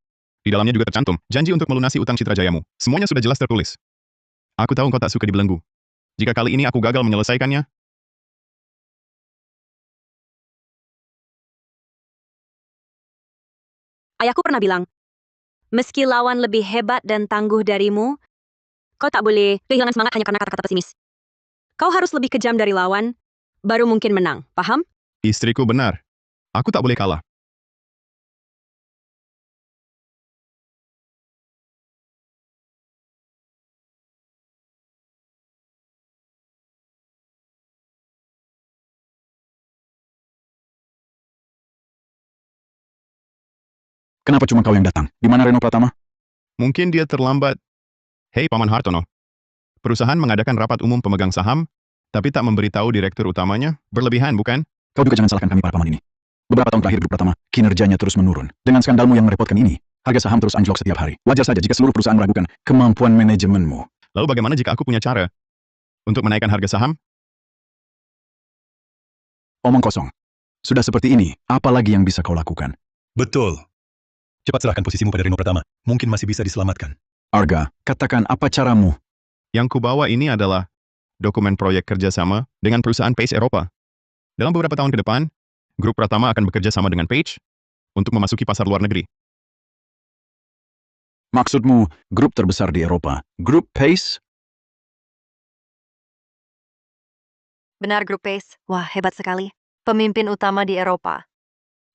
Di dalamnya juga tercantum, janji untuk melunasi utang Citra Jayamu. Semuanya sudah jelas tertulis. Aku tahu engkau tak suka dibelenggu. Jika kali ini aku gagal menyelesaikannya, Ayahku pernah bilang, meski lawan lebih hebat dan tangguh darimu, kau tak boleh kehilangan semangat hanya karena kata-kata pesimis. Kau harus lebih kejam dari lawan, baru mungkin menang. Paham? istriku benar. Aku tak boleh kalah. Kenapa cuma kau yang datang? Di mana Reno Pratama? Mungkin dia terlambat. Hei Paman Hartono. Perusahaan mengadakan rapat umum pemegang saham, tapi tak memberitahu direktur utamanya. Berlebihan, bukan? Kau juga jangan salahkan kami para paman ini. Beberapa tahun terakhir Grup Pratama, kinerjanya terus menurun. Dengan skandalmu yang merepotkan ini, harga saham terus anjlok setiap hari. Wajar saja jika seluruh perusahaan meragukan kemampuan manajemenmu. Lalu bagaimana jika aku punya cara untuk menaikkan harga saham? Omong kosong. Sudah seperti ini, apa lagi yang bisa kau lakukan? Betul. Cepat serahkan posisimu pada Reno Pratama. Mungkin masih bisa diselamatkan. Arga, katakan apa caramu? Yang kubawa ini adalah dokumen proyek kerjasama dengan perusahaan Pace Eropa. Dalam beberapa tahun ke depan, Grup Pratama akan bekerja sama dengan Page untuk memasuki pasar luar negeri. Maksudmu, grup terbesar di Eropa, Grup Pace? Benar, Grup Pace. Wah, hebat sekali. Pemimpin utama di Eropa.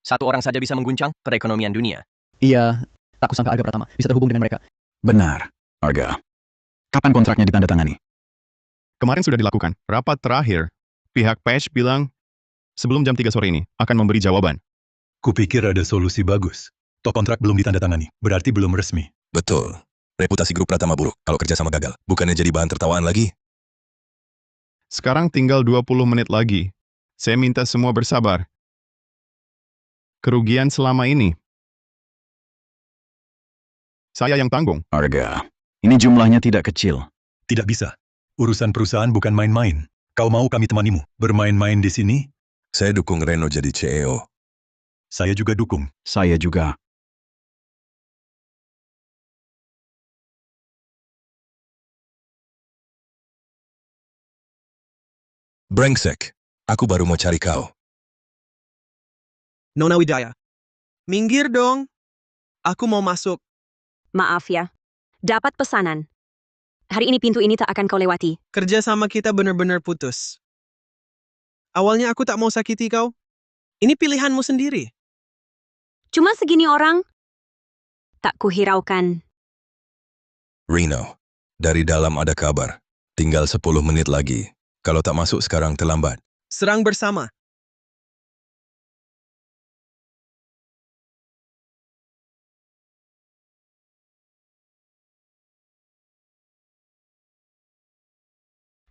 Satu orang saja bisa mengguncang perekonomian dunia. Iya, tak kusangka Arga Pratama bisa terhubung dengan mereka. Benar, Arga. Kapan kontraknya ditandatangani? Kemarin sudah dilakukan. Rapat terakhir, pihak Page bilang sebelum jam 3 sore ini akan memberi jawaban. Kupikir ada solusi bagus. Toh kontrak belum ditandatangani, berarti belum resmi. Betul. Reputasi Grup Pratama buruk kalau kerjasama gagal. Bukannya jadi bahan tertawaan lagi? Sekarang tinggal 20 menit lagi. Saya minta semua bersabar. Kerugian selama ini saya yang tanggung. Arga, ini jumlahnya tidak kecil. Tidak bisa. Urusan perusahaan bukan main-main. Kau mau kami temanimu bermain-main di sini? Saya dukung Reno jadi CEO. Saya juga dukung. Saya juga. Brengsek. Aku baru mau cari kau. Nona Wijaya. Minggir dong. Aku mau masuk. Maaf ya. Dapat pesanan. Hari ini pintu ini tak akan kau lewati. Kerja sama kita benar-benar putus. Awalnya aku tak mau sakiti kau. Ini pilihanmu sendiri. Cuma segini orang. Tak kuhiraukan. Reno, dari dalam ada kabar. Tinggal 10 menit lagi. Kalau tak masuk sekarang terlambat. Serang bersama.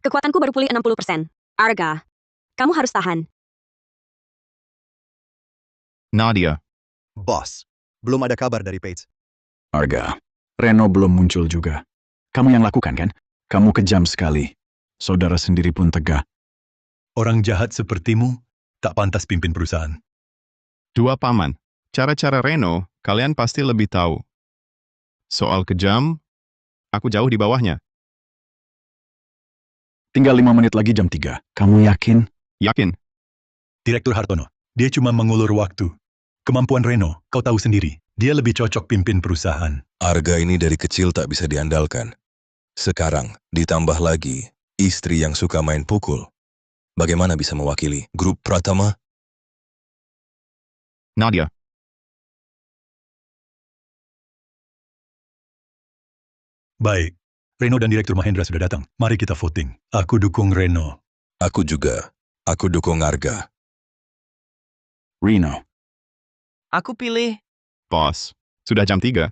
Kekuatanku baru pulih 60%. Arga, kamu harus tahan. Nadia, Bos, belum ada kabar dari Paige. Arga, Reno belum muncul juga. Kamu yang lakukan kan? Kamu kejam sekali. Saudara sendiri pun tegah. Orang jahat sepertimu tak pantas pimpin perusahaan. dua paman. Cara-cara Reno, kalian pasti lebih tahu. Soal kejam, aku jauh di bawahnya. Tinggal 5 menit lagi jam 3. Kamu yakin? Yakin? Direktur Hartono, dia cuma mengulur waktu. Kemampuan Reno, kau tahu sendiri. Dia lebih cocok pimpin perusahaan. Arga ini dari kecil tak bisa diandalkan. Sekarang, ditambah lagi, istri yang suka main pukul. Bagaimana bisa mewakili grup Pratama? Nadia, Baik, Reno dan Direktur Mahendra sudah datang. Mari kita voting. Aku dukung Reno. Aku juga. Aku dukung Arga. Reno. Aku pilih. bos. Sudah jam 3.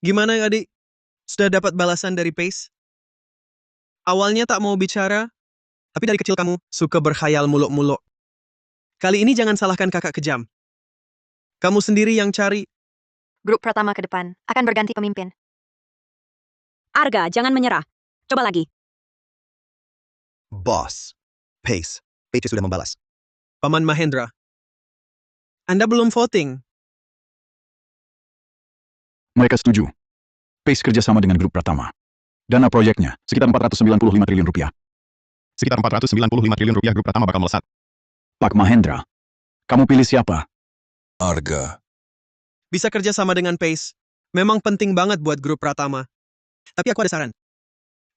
Gimana adik? Sudah dapat balasan dari Paige? Awalnya tak mau bicara, tapi dari kecil kamu suka berkhayal muluk-muluk. Kali ini jangan salahkan kakak kejam. Kamu sendiri yang cari. Grup Pratama ke depan akan berganti pemimpin. Arga, jangan menyerah. Coba lagi. Bos, Paige sudah membalas. Paman Mahendra. Anda belum voting. Mereka setuju. Pace kerjasama dengan grup Pratama. Dana proyeknya sekitar 495 triliun rupiah. Sekitar 495 triliun rupiah grup Pratama bakal melesat. Pak Mahendra, kamu pilih siapa? Arga. Bisa kerja sama dengan Paige. Memang penting banget buat grup Pratama. Tapi aku ada saran.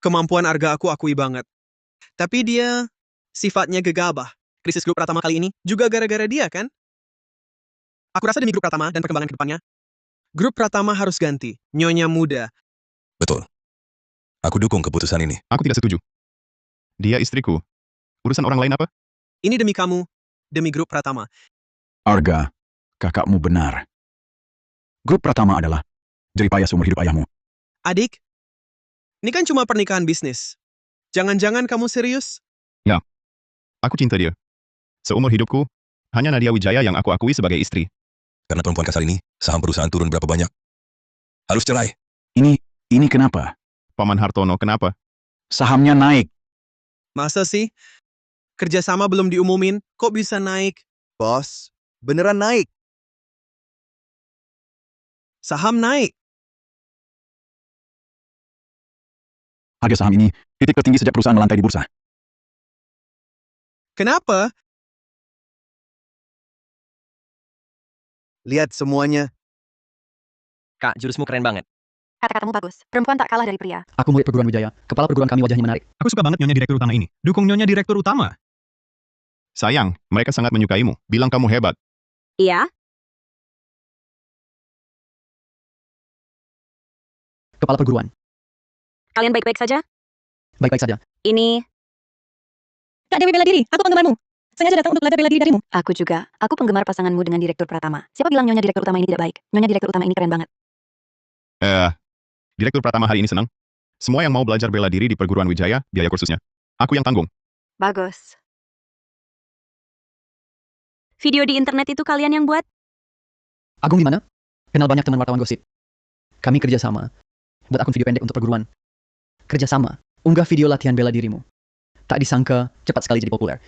Kemampuan Arga aku akui banget. Tapi dia sifatnya gegabah. Krisis grup Pratama kali ini juga gara-gara dia, kan? Aku rasa demi grup Pratama dan perkembangan ke depannya, grup Pratama harus ganti. Nyonya muda. Betul. Aku dukung keputusan ini. Aku tidak setuju. Dia istriku. Urusan orang lain apa? Ini demi kamu, demi grup Pratama. Arga, kakakmu benar. Grup Pratama adalah jeripaya seumur hidup ayahmu. Adik, ini kan cuma pernikahan bisnis. Jangan-jangan kamu serius? Ya. Aku cinta dia. Seumur hidupku, hanya Nadia Wijaya yang aku akui sebagai istri. Karena perempuan kasar ini, saham perusahaan turun berapa banyak? Harus cerai. Ini kenapa? Paman Hartono, kenapa? Sahamnya naik. Masa sih? Kerjasama belum diumumin, kok bisa naik? Bos, beneran naik. Saham naik. Harga saham ini titik tertinggi sejak perusahaan melantai di bursa. Kenapa? Lihat semuanya. Kak, jurusmu keren banget. Kata-katamu bagus. Perempuan tak kalah dari pria. Aku murid perguruan Wijaya. Kepala perguruan kami wajahnya menarik. Aku suka banget Nyonya Direktur Utama ini. Dukung Nyonya Direktur Utama. Sayang, mereka sangat menyukaimu. Bilang kamu hebat. Iya? Kepala perguruan. Kalian baik-baik saja? Baik-baik saja. Ini, Kak Dewi bela diri, aku penggemarmu. Sengaja datang untuk belajar bela diri darimu. Aku juga. Aku penggemar pasanganmu dengan Direktur Pratama. Siapa bilang Nyonya Direktur Utama ini tidak baik? Nyonya Direktur Utama ini keren banget. Direktur Pratama hari ini senang. Semua yang mau belajar bela diri di perguruan Wijaya, biaya kursusnya. Aku yang tanggung. Bagus. video di internet itu kalian yang buat? Agung gimana? Kenal banyak teman wartawan gosip. Kami kerjasama. Buat akun video pendek untuk perguruan. Kerjasama. Unggah video latihan bela dirimu. Tak disangka, cepat sekali jadi populer.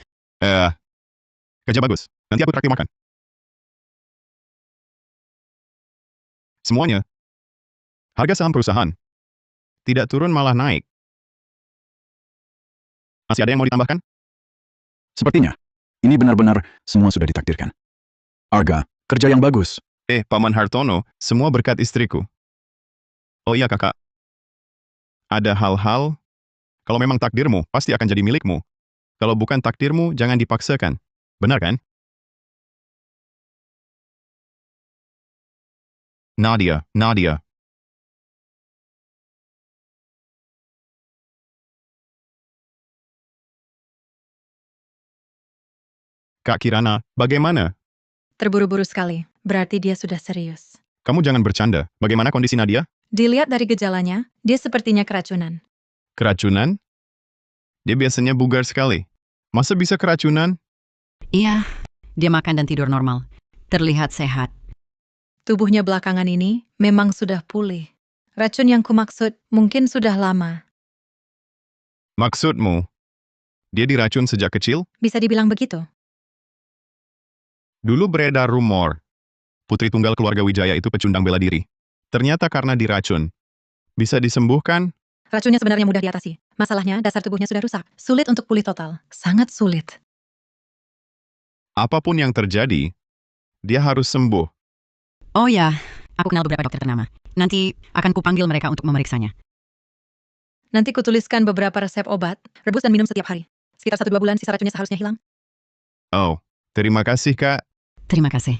Kerja bagus. Nanti aku traktir makan. Semuanya. Harga saham perusahaan. Tidak turun malah naik. Masih ada yang mau ditambahkan? Sepertinya. Ini benar-benar semua sudah ditakdirkan. Arga, kerja yang bagus. Paman Hartono, semua berkat istriku. Oh iya kakak. Ada hal-hal, kalau memang takdirmu, pasti akan jadi milikmu. Kalau bukan takdirmu, jangan dipaksakan. Benar kan? Nadia. Kak Kirana, bagaimana? Terburu-buru sekali. Berarti dia sudah serius. Kamu jangan bercanda. Bagaimana kondisi Nadia? Dilihat dari gejalanya, dia sepertinya keracunan. Keracunan? Dia biasanya bugar sekali. Masa bisa keracunan? Iya, dia makan dan tidur normal. Terlihat sehat. Tubuhnya belakangan ini memang sudah pulih. Racun yang kumaksud mungkin sudah lama. Maksudmu, dia diracun sejak kecil? Bisa dibilang begitu. Dulu beredar rumor, putri tunggal keluarga Wijaya itu pecundang bela diri. Ternyata karena diracun. Bisa disembuhkan? Racunnya sebenarnya mudah diatasi. Masalahnya, dasar tubuhnya sudah rusak. Sulit untuk pulih total. Sangat sulit. Apapun yang terjadi, dia harus sembuh. Oh ya, aku kenal beberapa dokter ternama. Nanti akan kupanggil mereka untuk memeriksanya. Nanti kutuliskan beberapa resep obat, rebus dan minum setiap hari. Sekitar 1-2 bulan sisa racunnya seharusnya hilang. Oh, terima kasih kak. Terima kasih.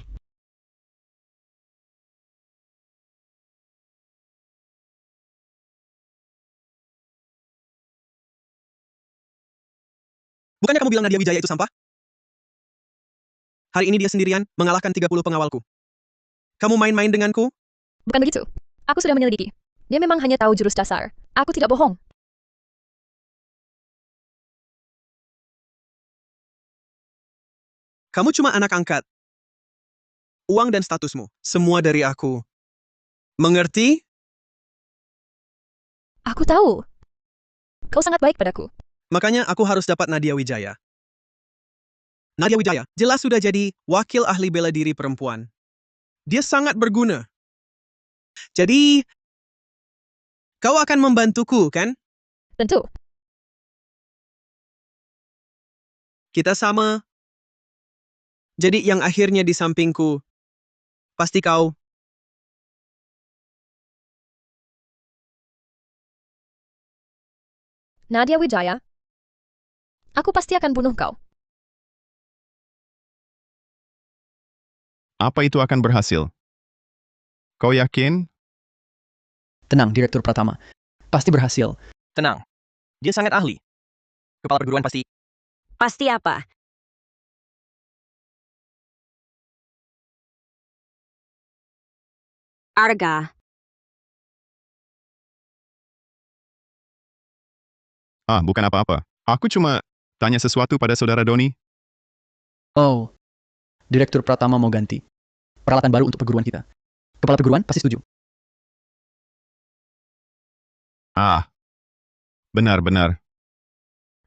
Bukannya kamu bilang Nadia Wijaya itu sampah? Hari ini dia sendirian, mengalahkan 30 pengawalku. Kamu main-main denganku? Bukan begitu. Aku sudah menyelidiki. Dia memang hanya tahu jurus dasar. Aku tidak bohong. Kamu cuma anak angkat. Uang dan statusmu, semua dari aku. Mengerti? Aku tahu. Kau sangat baik padaku. Makanya aku harus dapat Nadia Wijaya. Nadia Wijaya jelas sudah jadi wakil ahli bela diri perempuan. Dia sangat berguna. Jadi, kau akan membantuku, kan? Tentu. Kita sama. Jadi yang akhirnya di sampingku, pasti kau. Nadia Wijaya. Aku pasti akan bunuh kau. Apa itu akan berhasil? Kau yakin? Tenang, Direktur Pratama. Pasti berhasil. Tenang. Dia sangat ahli. Kepala perguruan pasti. Pasti apa? Arga. Bukan apa-apa. Aku cuma tanya sesuatu pada saudara Doni. Oh, Direktur Pratama mau ganti. Peralatan baru untuk perguruan kita. Kepala perguruan pasti setuju. Benar-benar.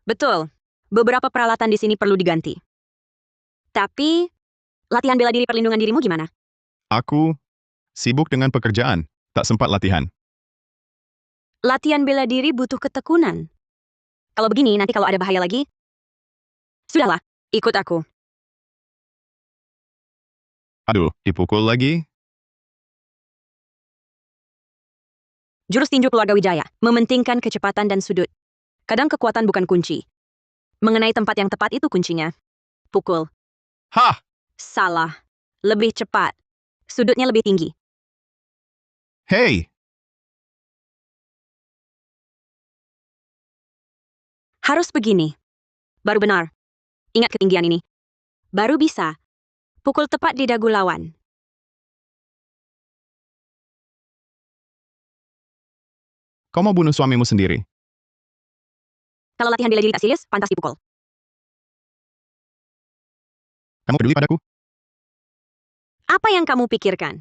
Betul. Beberapa peralatan di sini perlu diganti. Tapi, latihan bela diri perlindungan dirimu gimana? Aku sibuk dengan pekerjaan, tak sempat latihan. Latihan bela diri butuh ketekunan. Kalau begini, nanti kalau ada bahaya lagi, sudahlah, ikut aku. Aduh, dipukul lagi? Jurus tinju keluarga Wijaya, mementingkan kecepatan dan sudut. Kadang kekuatan bukan kunci. Mengenai tempat yang tepat itu kuncinya. Pukul. Hah! Salah. Lebih cepat. Sudutnya lebih tinggi. Hei! Harus begini. Baru benar. Ingat ketinggian ini. Baru bisa. Pukul tepat di dagu lawan. Kau mau bunuh suamimu sendiri? Kalau latihan bela diri tak serius, pantas dipukul. Kamu peduli padaku? Apa yang kamu pikirkan?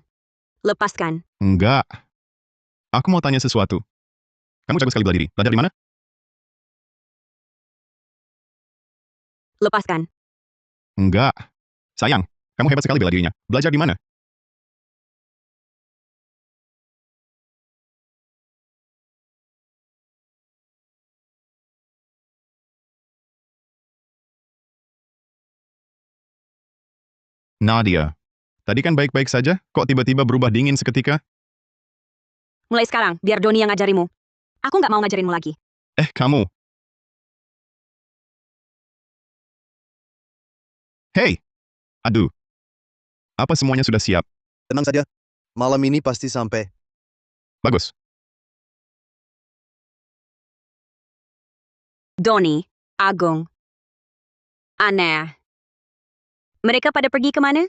Lepaskan. Enggak. Aku mau tanya sesuatu. Kamu jago sekali bela diri. Belajar di mana? Lepaskan. Enggak. Sayang, kamu hebat sekali bela dirinya. Belajar di mana? Nadia, tadi kan baik-baik saja, kok tiba-tiba berubah dingin seketika? Mulai sekarang, biar Doni yang ngajarimu. Aku nggak mau ngajarinmu lagi. Kamu. Hei! Aduh. Apa semuanya sudah siap? Tenang saja. Malam ini pasti sampai. Bagus. Doni, Agung, Aneh. Mereka pada pergi kemana?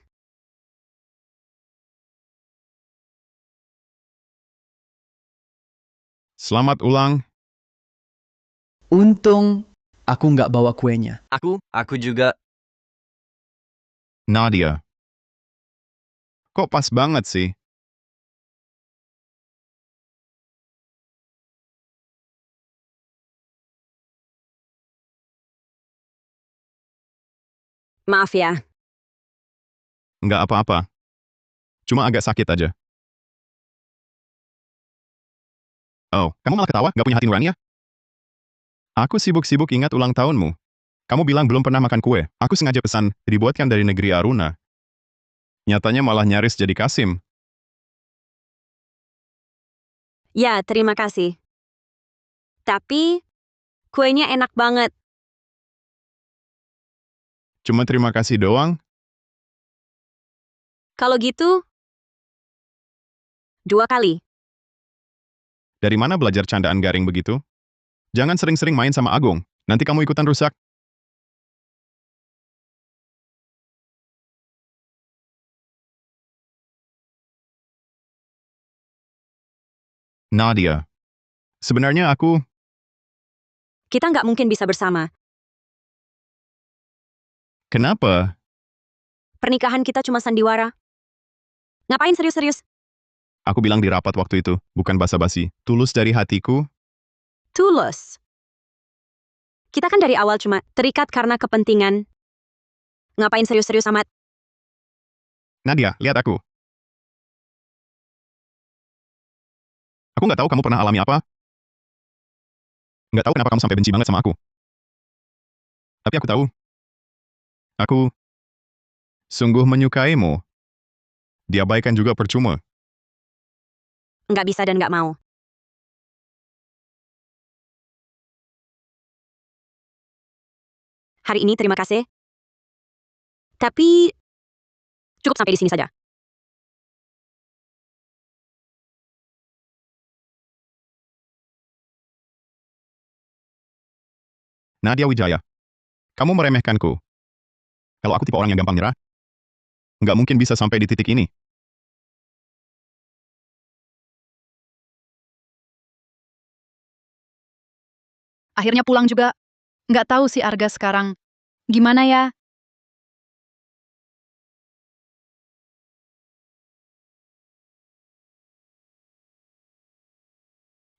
Selamat ulang. Untung aku nggak bawa kuenya. Aku juga. Nadia. Kok pas banget sih? Maaf ya. Nggak apa-apa. Cuma agak sakit aja. Oh, kamu malah ketawa? Nggak punya hati nurani ya? Aku sibuk-sibuk ingat ulang tahunmu. Kamu bilang belum pernah makan kue. Aku sengaja pesan, dibuatkan dari negeri Aruna. Nyatanya malah nyaris jadi Kasim. Ya, terima kasih. Tapi, kuenya enak banget. Cuma terima kasih doang? Kalau gitu, 2 kali. Dari mana belajar candaan garing begitu? Jangan sering-sering main sama Agung. Nanti kamu ikutan rusak. Nadia. Sebenarnya aku... Kita nggak mungkin bisa bersama. Kenapa? Pernikahan kita cuma sandiwara. Ngapain serius-serius? Aku bilang di rapat waktu itu, bukan basa-basi. Tulus dari hatiku. Tulus. Kita kan dari awal cuma terikat karena kepentingan. Ngapain serius-serius amat? Nadia, lihat aku. Aku nggak tahu kamu pernah alami apa. Nggak tahu kenapa kamu sampai benci banget sama aku. Tapi aku tahu. Aku sungguh menyukaimu. Diabaikan juga percuma. Nggak bisa dan nggak mau. Hari ini terima kasih. Tapi, cukup sampai di sini saja. Nadia Wijaya. Kamu meremehkanku. Kalau aku tipe orang yang gampang nyerah, nggak mungkin bisa sampai di titik ini. Akhirnya pulang juga. Nggak tahu si Arga sekarang. Gimana ya?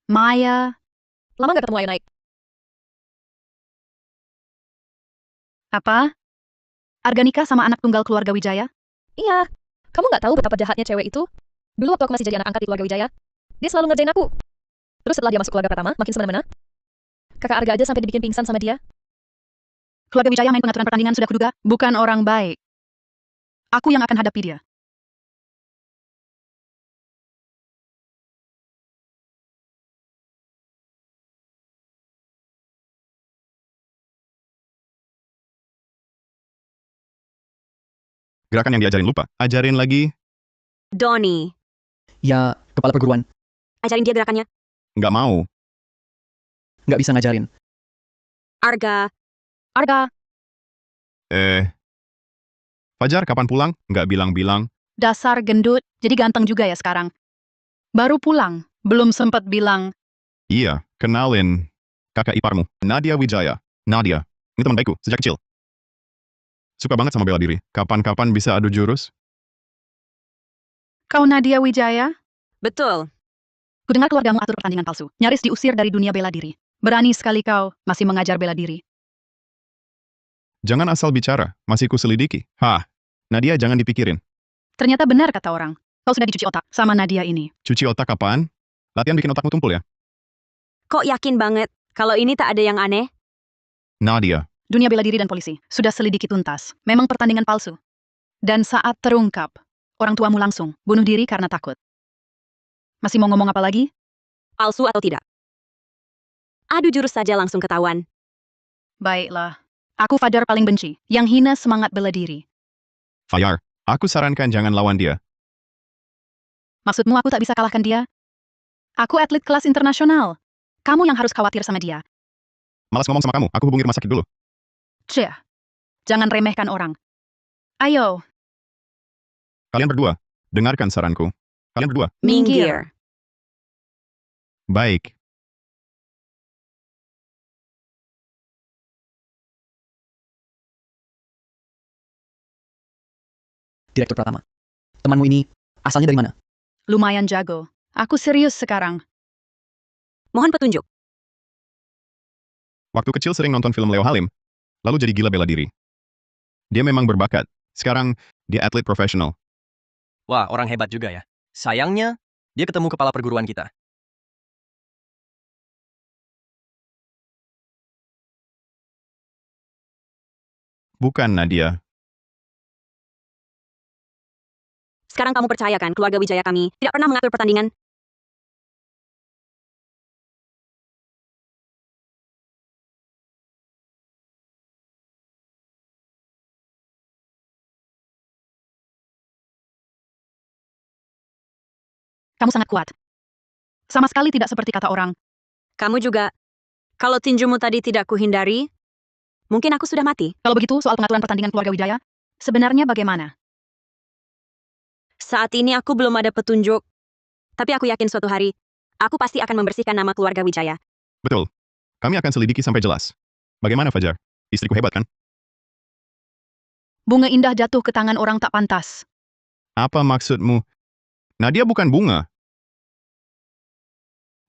Maya. Lama gak ketemu Ayo Naik? Apa? Arga nikah sama anak tunggal keluarga Wijaya? Iya. Kamu gak tahu betapa jahatnya cewek itu? Dulu waktu aku masih jadi anak angkat di keluarga Wijaya, dia selalu ngerjain aku. Terus setelah dia masuk keluarga Pratama, makin semena-mena. Kakak Arga aja sampai dibikin pingsan sama dia. Keluarga Wijaya main pengaturan pertandingan sudah kuduga. Bukan orang baik. Aku yang akan hadapi dia. Gerakan yang diajarin lupa. Ajarin lagi. Doni, Ya, kepala perguruan. ajarin dia gerakannya. Nggak mau. Nggak bisa ngajarin. Arga, Arga, Fajar kapan pulang? Nggak bilang-bilang. dasar gendut. Jadi ganteng juga ya sekarang. Baru pulang. Belum sempat bilang. Iya, kenalin. Kakak iparmu, Nadia Wijaya. Nadia, ini teman baikku, sejak kecil. Suka banget sama bela diri. Kapan-kapan bisa adu jurus? Kau Nadia Wijaya? betul. Kudengar keluargamu atur pertandingan palsu. Nyaris diusir dari dunia bela diri. Berani sekali kau masih mengajar bela diri. Jangan asal bicara, masih kuselidiki. Nadia jangan dipikirin. Ternyata benar kata orang. Kau sudah dicuci otak sama Nadia ini. Cuci otak apaan? Latihan bikin otakmu tumpul ya? Kok yakin banget kalau ini tak ada yang aneh? Nadia, Dunia bela diri dan polisi sudah selidiki tuntas. Memang pertandingan palsu. Dan saat terungkap, orang tuamu langsung bunuh diri karena takut. Masih mau ngomong apa lagi? Palsu atau tidak? Adu jurus saja langsung ketahuan. Baiklah. Aku Fajar paling benci, yang hina semangat bela diri. Fayar, aku sarankan jangan lawan dia. Maksudmu aku tak bisa kalahkan dia? Aku atlet kelas internasional. Kamu yang harus khawatir sama dia. Malas ngomong sama kamu, aku hubungi rumah sakit dulu. Cia, jangan remehkan orang. Ayo, Kalian berdua, dengarkan saranku. Kalian berdua, Minggir. baik. Direktur Pratama. Temanmu ini asalnya dari mana? lumayan jago. Aku serius sekarang. Mohon petunjuk. Waktu kecil sering nonton film Leo Halim, lalu jadi gila bela diri. Dia memang berbakat. Sekarang, dia atlet profesional. Wah, orang hebat juga ya. Sayangnya, dia ketemu kepala perguruan kita. Bukan Nadia. Sekarang kamu percayakan keluarga Wijaya kami tidak pernah mengatur pertandingan? Kamu sangat kuat. Sama sekali tidak seperti kata orang. Kamu juga. Kalau tinjumu tadi tidak kuhindari, mungkin aku sudah mati. Kalau begitu, soal pengaturan pertandingan keluarga Wijaya, sebenarnya bagaimana? Saat ini aku belum ada petunjuk. Tapi aku yakin suatu hari, aku pasti akan membersihkan nama keluarga Wijaya. Betul. Kami akan selidiki sampai jelas. Bagaimana Fajar? Istriku hebat kan? Bunga indah jatuh ke tangan orang tak pantas. Apa maksudmu? Nadia bukan bunga.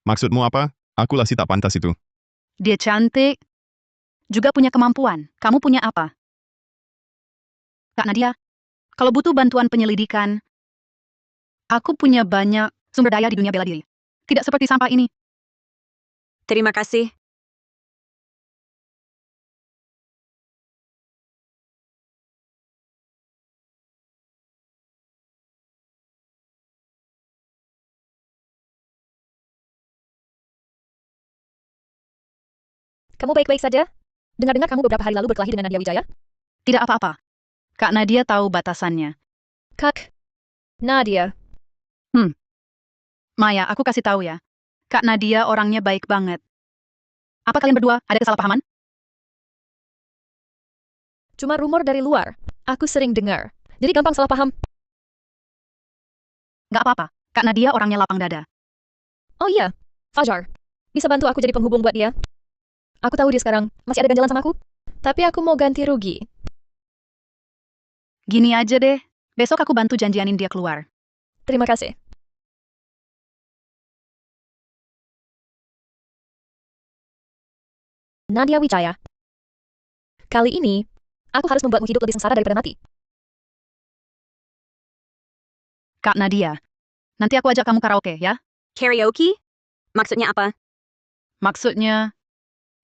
Maksudmu apa? Akulah si tak pantas itu. Dia cantik, juga punya kemampuan. Kamu punya apa? Kak Nadia, kalau butuh bantuan penyelidikan, aku punya banyak sumber daya di dunia bela diri. Tidak seperti sampah ini. Terima kasih. Kamu baik-baik saja? Dengar-dengar kamu beberapa hari lalu berkelahi dengan Nadia Wijaya? Tidak apa-apa. Kak Nadia tahu batasannya. Kak, Nadia. Maya, aku kasih tahu ya. Kak Nadia orangnya baik banget. Apa kalian berdua ada kesalahpahaman? Cuma rumor dari luar. Aku sering dengar. Jadi gampang salah paham. Gak apa-apa. Kak Nadia orangnya lapang dada. Oh iya, Fajar. Bisa bantu aku jadi penghubung buat dia? Aku tahu dia sekarang masih ada ganjalan sama aku. Tapi aku mau ganti rugi. Gini aja deh. Besok aku bantu janjianin dia keluar. Terima kasih. Nadia Wijaya. Kali ini, aku harus membuatmu hidup lebih sengsara daripada mati. Kak Nadia, nanti aku ajak kamu karaoke ya. Karaoke? Maksudnya apa? Maksudnya,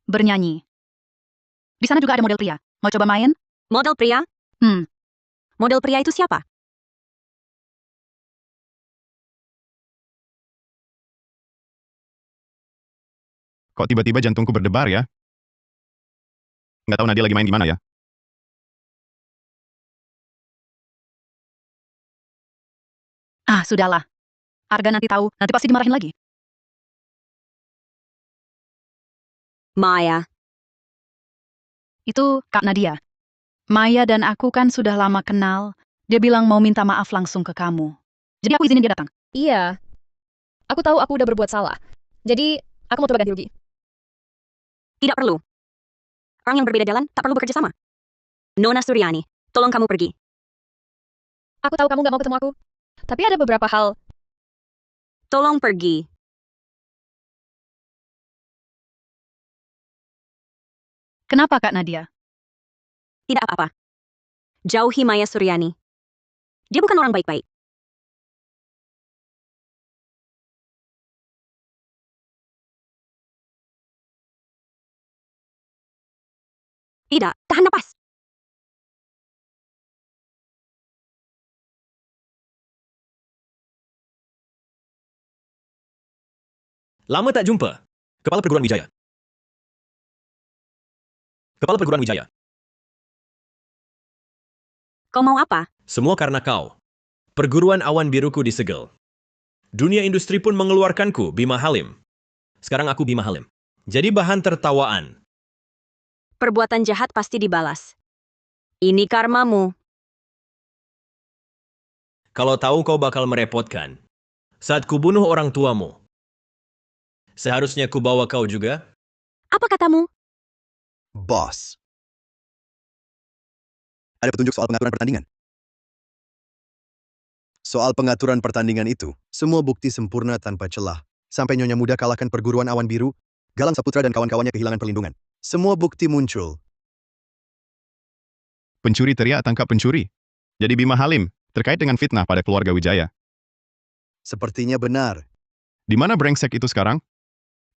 bernyanyi. Di sana juga ada model pria. Mau coba main? Model pria? Model pria itu siapa? Kok tiba-tiba jantungku berdebar ya? Nggak tahu Nadia lagi main gimana ya? Ah, sudahlah. Arga nanti tahu, nanti pasti dimarahin lagi. Maya. Itu Kak Nadia. Maya dan aku kan sudah lama kenal. Dia bilang mau minta maaf langsung ke kamu. Jadi aku izinin dia datang. Iya. Aku tahu aku udah berbuat salah. Jadi, aku mau coba ganti rugi. Tidak perlu. Orang yang berbeda jalan tak perlu bekerja sama. Nona Suryani, tolong kamu pergi. Aku tahu kamu gak mau ketemu aku. Tapi ada beberapa hal. Tolong pergi. Kenapa Kak Nadia? Tidak apa-apa. Jauhi Maya Suryani. Dia bukan orang baik-baik. Tidak, tahan napas. Lama tak jumpa. Kepala Perguruan Wijaya. Kepala Perguruan Wijaya. Kau mau apa? Semua karena kau. Perguruan awan biruku disegel. Dunia industri pun mengeluarkanku, Bima Halim. Sekarang aku Bima Halim. Jadi bahan tertawaan. Perbuatan jahat pasti dibalas. Ini karmamu. Kalau tahu kau bakal merepotkan. Saat kubunuh orang tuamu. Seharusnya kubawa kau juga. Apa katamu? Boss. Ada petunjuk soal pengaturan pertandingan? Soal pengaturan pertandingan itu, semua bukti sempurna tanpa celah. Sampai Nyonya Muda kalahkan perguruan awan biru, Galang Saputra dan kawan-kawannya kehilangan perlindungan. Semua bukti muncul. Pencuri teriak tangkap pencuri. Jadi Bima Halim, terkait dengan fitnah pada keluarga Wijaya. Sepertinya benar. Di mana brengsek itu sekarang?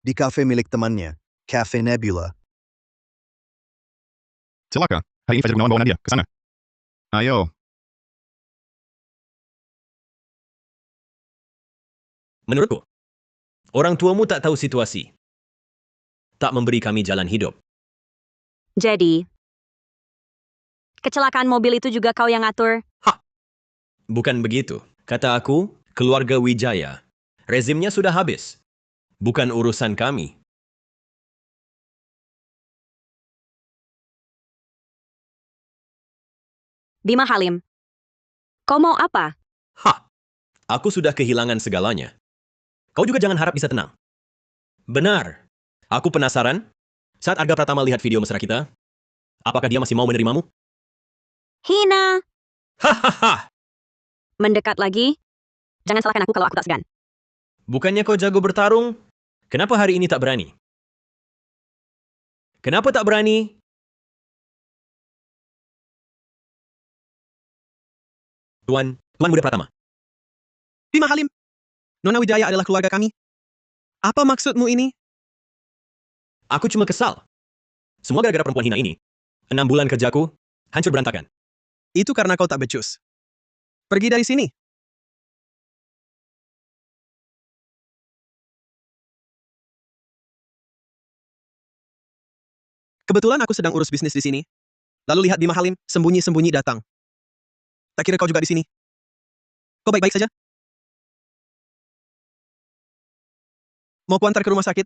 Di kafe milik temannya, Cafe Nebula. Celaka. Hari ini Fajar Gunawan bawa Nadia ke sana. Ayo. Menurutku, orang tuamu tak tahu situasi. Tak memberi kami jalan hidup. Jadi, kecelakaan mobil itu juga kau yang ngatur? Bukan begitu. Kata aku, keluarga Wijaya. Rezimnya sudah habis. Bukan urusan kami. Bima Halim, kau mau apa? Aku sudah kehilangan segalanya. Kau juga jangan harap bisa tenang. Benar. Aku penasaran. Saat Arga Pratama lihat video mesra kita, apakah dia masih mau menerimamu? Hina! Hahaha. Mendekat lagi? Jangan salahkan aku kalau aku tak segan. Bukannya kau jago bertarung? Kenapa hari ini tak berani? Kenapa tak berani? Tuan Muda Pratama. Bima Halim, Nona Wijaya adalah keluarga kami. Apa maksudmu ini? Aku cuma kesal. Semua gara-gara perempuan hina ini. 6 bulan kerjaku, hancur berantakan. Itu karena kau tak becus. Pergi dari sini. Kebetulan aku sedang urus bisnis di sini. Lalu lihat Bima Halim sembunyi-sembunyi datang. Tak kira kau juga di sini. Kau baik-baik saja? Mau kuantar ke rumah sakit?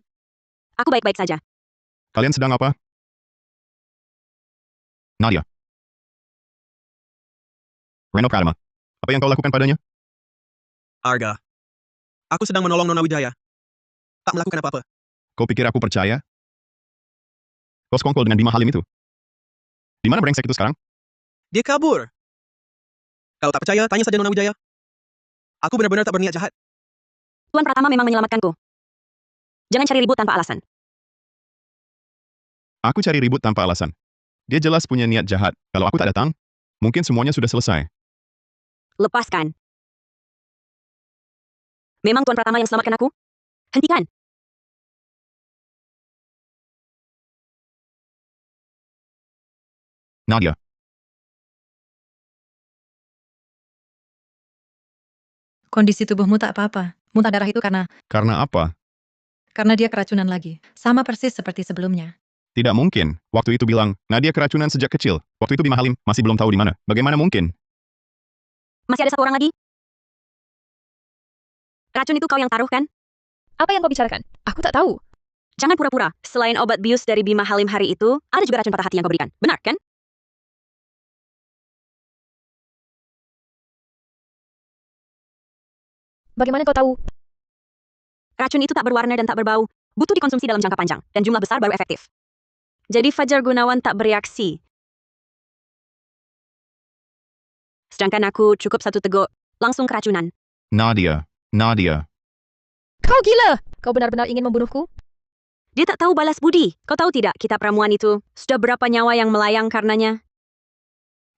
Aku baik-baik saja. Kalian sedang apa? Nadia. Reno Pratama. Apa yang kau lakukan padanya? Arga. Aku sedang menolong Nona Wijaya. Tak melakukan apa-apa. Kau pikir aku percaya? Kau sekongkol dengan Bima Halim itu? Di mana brengsek itu sekarang? Dia kabur. Kalau tak percaya, tanya saja Nona Wijaya. Aku benar-benar tak berniat jahat. Tuan Pratama memang menyelamatkanku. Jangan cari ribut tanpa alasan. Aku cari ribut tanpa alasan. Dia jelas punya niat jahat. Kalau aku tak datang, mungkin semuanya sudah selesai. Lepaskan. Memang Tuan Pratama yang selamatkan aku? Hentikan. Nadia. Kondisi tubuhmu tak apa-apa. Muntah darah itu karena Karena apa? dia keracunan lagi. Sama persis seperti sebelumnya. Tidak mungkin. Waktu itu bilang, Nadia keracunan sejak kecil. Waktu itu Bima Halim masih belum tahu di mana. Bagaimana mungkin? Masih ada satu orang lagi? Racun itu kau yang taruh, kan? Apa yang kau bicarakan? Aku tak tahu. Jangan pura-pura. Selain obat bius dari Bima Halim hari itu, ada juga racun patah hati yang kau berikan. Benar, kan? Bagaimana kau tahu? Racun itu tak berwarna dan tak berbau. Butuh dikonsumsi dalam jangka panjang, dan jumlah besar baru efektif. Jadi Fajar Gunawan tak bereaksi. Sedangkan aku cukup satu teguk, langsung keracunan. Nadia. Kau gila! Kau benar-benar ingin membunuhku? Dia tak tahu balas budi. Kau tahu tidak, kita ramuan itu, sudah berapa nyawa yang melayang karenanya?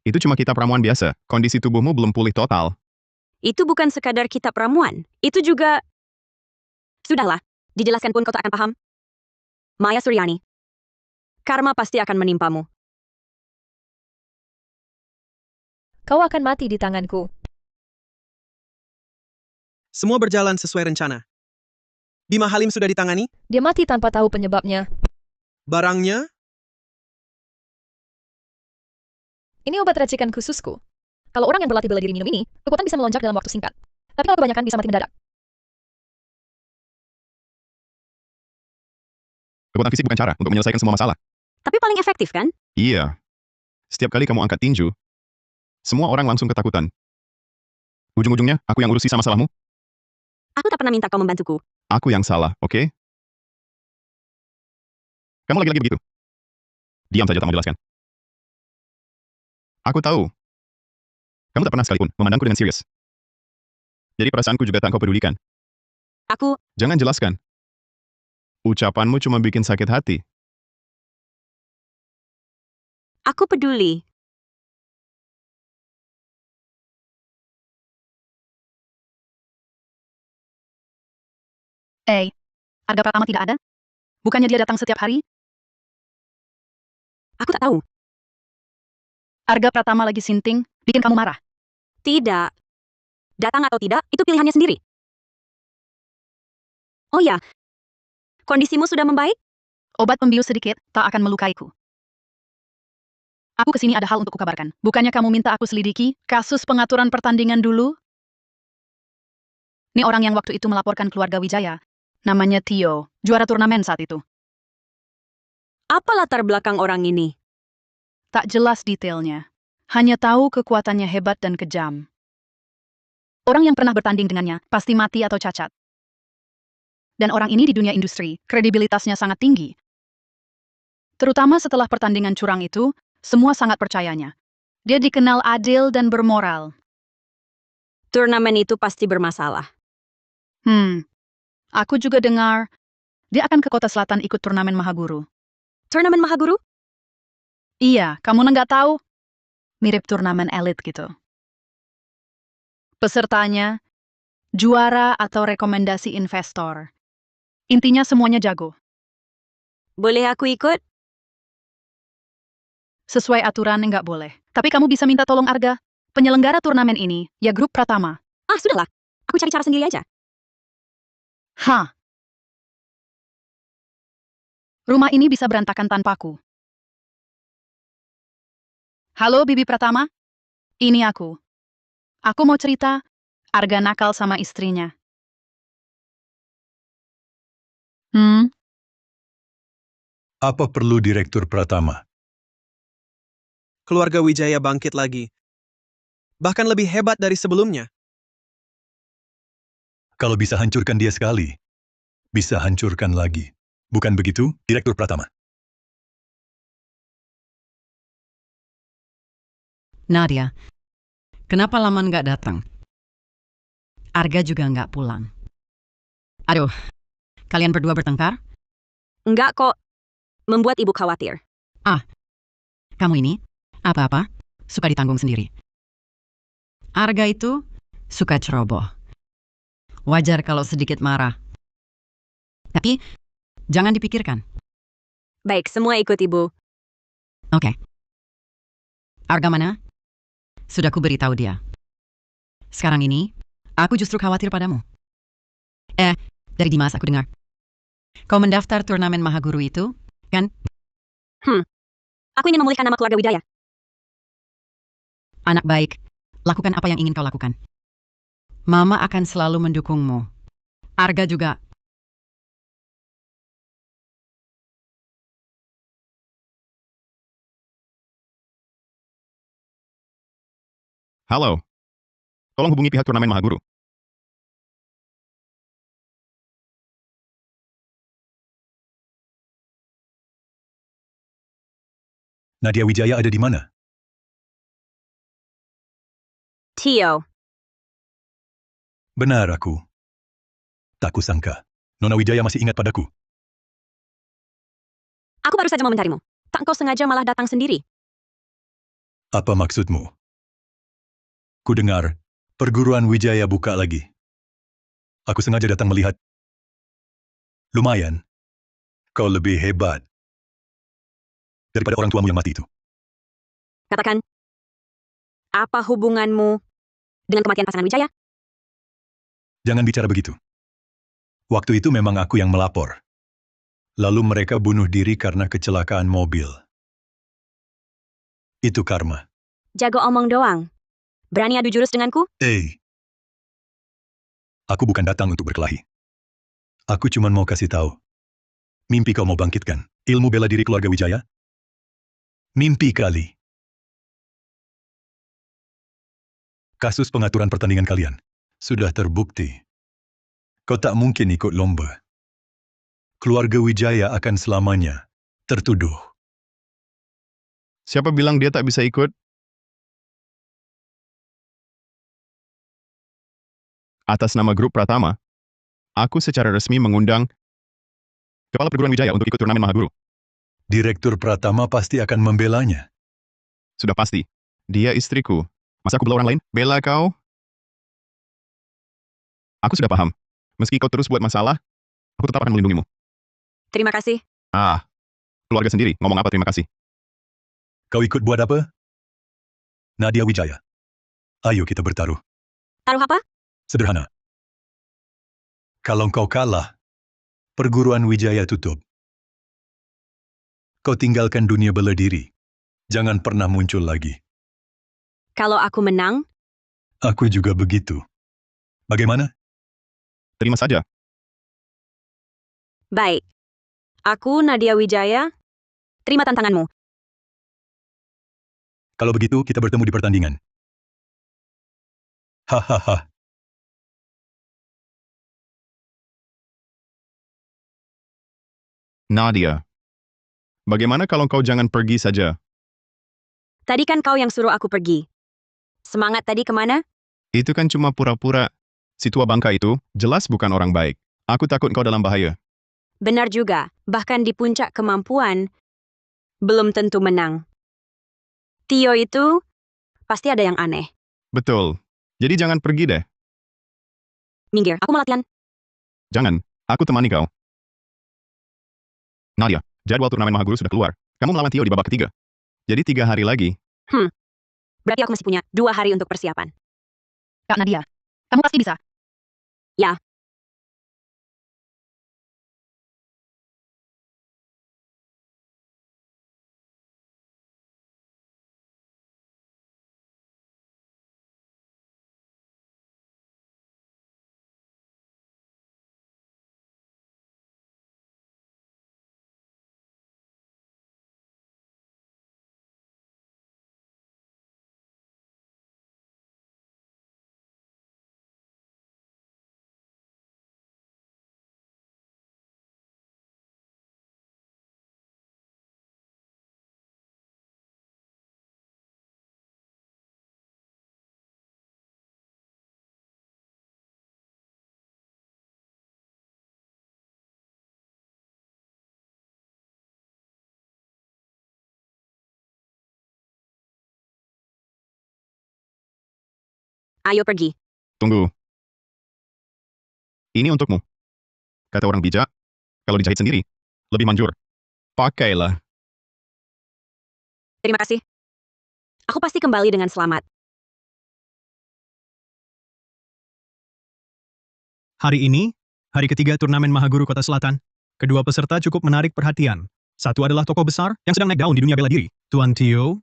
Itu cuma kitab ramuan biasa. Kondisi tubuhmu belum pulih total. Itu bukan sekadar kitab ramuan. Itu juga... Sudahlah, dijelaskan pun kau tak akan paham. Maya Suryani. Karma pasti akan menimpamu. Kau akan mati di tanganku. Semua berjalan sesuai rencana. Bima Halim sudah ditangani? Dia mati tanpa tahu penyebabnya. Barangnya? Ini obat racikan khususku. Kalau orang yang berlatih bela diri minum ini, kekuatan bisa melonjak dalam waktu singkat. Tapi kalau kebanyakan bisa mati mendadak. Kekuatan fisik bukan cara untuk menyelesaikan semua masalah. Tapi paling efektif kan? Iya. Setiap kali kamu angkat tinju, semua orang langsung ketakutan. Ujung-ujungnya, aku yang urus sisa masalahmu. Aku tak pernah minta kau membantuku. Aku yang salah, oke? Kamu lagi-lagi begitu. Diam saja tak mau jelaskan. Aku tahu. Kamu tak pernah sekalipun memandangku dengan serius. Jadi perasaanku juga tak kau pedulikan. Aku... Jangan jelaskan. Ucapanmu cuma bikin sakit hati. Aku peduli. Arga Pratama tidak ada? Bukannya dia datang setiap hari? Aku tak tahu. Arga Pratama lagi sinting, bikin kamu marah. Tidak. Datang atau tidak, itu pilihannya sendiri. Oh ya, kondisimu sudah membaik? Obat pembius sedikit, tak akan melukaiku. Aku kesini ada hal untuk kukabarkan. Bukannya kamu minta aku selidiki kasus pengaturan pertandingan dulu? Ini orang yang waktu itu melaporkan keluarga Wijaya. Namanya Tio, juara turnamen saat itu. Apa latar belakang orang ini? Tak jelas detailnya. Hanya tahu kekuatannya hebat dan kejam. Orang yang pernah bertanding dengannya pasti mati atau cacat. Dan orang ini di dunia industri, kredibilitasnya sangat tinggi. Terutama setelah pertandingan curang itu, semua sangat percayanya. Dia dikenal adil dan bermoral. Turnamen itu pasti bermasalah. Aku juga dengar dia akan ke Kota Selatan ikut turnamen Mahaguru. Turnamen Mahaguru? Iya, kamu nggak tahu? Mirip turnamen elit gitu. Pesertanya, juara atau rekomendasi investor. Intinya semuanya jago. Boleh aku ikut? Sesuai aturan nggak boleh. Tapi kamu bisa minta tolong Arga. Penyelenggara turnamen ini, ya grup Pratama. Ah, sudahlah. Aku cari cara sendiri aja. Rumah ini bisa berantakan tanpaku. Halo Bibi Pratama, ini aku. Aku mau cerita, Arga nakal sama istrinya. Apa perlu Direktur Pratama? Keluarga Wijaya bangkit lagi. Bahkan lebih hebat dari sebelumnya. Kalau bisa hancurkan dia sekali, bisa hancurkan lagi. Bukan begitu, Direktur Pratama? Nadia, kenapa Laman nggak datang? Arga juga nggak pulang. Aduh, kalian berdua bertengkar? Enggak kok. Membuat ibu khawatir. Kamu ini, apa-apa, suka ditanggung sendiri. Arga itu suka ceroboh. Wajar kalau sedikit marah. Tapi, jangan dipikirkan. Baik, semua ikut ibu. Oke. Arga mana? Sudah ku beritahu dia. Sekarang ini, aku justru khawatir padamu. Dari Dimas aku dengar. Kau mendaftar turnamen Mahaguru itu, kan? Aku ingin memulihkan nama keluarga Wijaya. Anak baik, lakukan apa yang ingin kau lakukan. Mama akan selalu mendukungmu. Arga juga. Halo. Tolong hubungi pihak turnamen Mahaguru. Nadia Wijaya ada di mana? Tio. Benar aku. Tak kusangka. Nona Wijaya masih ingat padaku. Aku baru saja mau mencarimu. Tak kau sengaja malah datang sendiri. Apa maksudmu? Ku dengar, perguruan Wijaya buka lagi. Aku sengaja datang melihat. Lumayan. Kau lebih hebat daripada orang tuamu yang mati itu. Katakan, apa hubunganmu dengan kematian pasangan Wijaya? Jangan bicara begitu. Waktu itu memang aku yang melapor. Lalu mereka bunuh diri karena kecelakaan mobil. Itu karma. Jago omong doang. Berani adu jurus denganku? Aku bukan datang untuk berkelahi. Aku cuma mau kasih tahu. Mimpi kau mau bangkitkan ilmu bela diri keluarga Wijaya? Mimpi kali. Kasus pengaturan pertandingan kalian sudah terbukti. Kau tak mungkin ikut lomba. Keluarga Wijaya akan selamanya tertuduh. Siapa bilang dia tak bisa ikut? Atas nama grup Pratama, aku secara resmi mengundang Kepala Perguruan Wijaya untuk ikut turnamen Mahaguru. Direktur Pratama pasti akan membelanya. Sudah pasti. Dia istriku. Masa aku bela orang lain? Bela kau? Aku sudah paham. Meski kau terus buat masalah, aku tetap akan melindungimu. Terima kasih. Keluarga sendiri, ngomong apa terima kasih? Kau ikut buat apa? Nadia Wijaya. Ayo kita bertaruh. Taruh apa? Sederhana. Kalau kau kalah, perguruan Wijaya tutup. Kau tinggalkan dunia bela diri. Jangan pernah muncul lagi. Kalau aku menang, Aku juga begitu. Bagaimana? Terima saja. baik. Aku, Nadia Wijaya, terima tantanganmu. Kalau begitu, kita bertemu di pertandingan. Hahaha. Nadia, bagaimana kalau kau jangan pergi saja? Tadi kan kau yang suruh aku pergi. Semangat tadi kemana? Itu kan cuma pura-pura. Si tua bangka itu jelas bukan orang baik. Aku takut kau dalam bahaya. Benar juga, bahkan di puncak kemampuan, belum tentu menang. Tio itu, pasti ada yang aneh. Betul. Jadi jangan pergi deh. Minggir, aku mau latihan. Jangan. Aku temani kau. Nadia, jadwal turnamen Mahaguru sudah keluar. Kamu melawan Tio di babak ketiga. Jadi 3 hari lagi. Berarti aku masih punya 2 hari untuk persiapan. Kak Nadia, kamu pasti bisa. Ya. Ayo pergi. Tunggu. Ini untukmu. Kata orang bijak, kalau dijahit sendiri, lebih manjur. Pakailah. Terima kasih. Aku pasti kembali dengan selamat. Hari ini, hari ketiga turnamen Mahaguru Kota Selatan. Kedua peserta cukup menarik perhatian. Satu adalah tokoh besar yang sedang naik daun di dunia bela diri, Tuan Tio.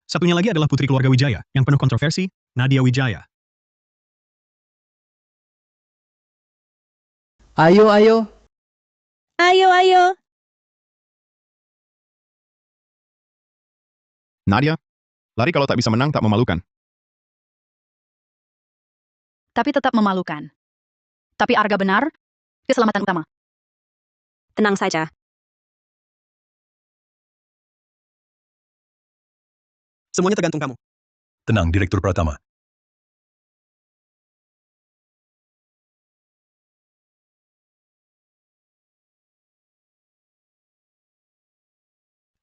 Satunya lagi adalah putri keluarga Wijaya, yang penuh kontroversi, Nadia Wijaya. Ayo, ayo. Ayo, ayo. Nadia, lari kalau tak bisa menang tak memalukan. Tapi tetap memalukan. Tapi harga benar, keselamatan utama. Tenang saja. Semuanya tergantung kamu. Tenang, Direktur Pratama.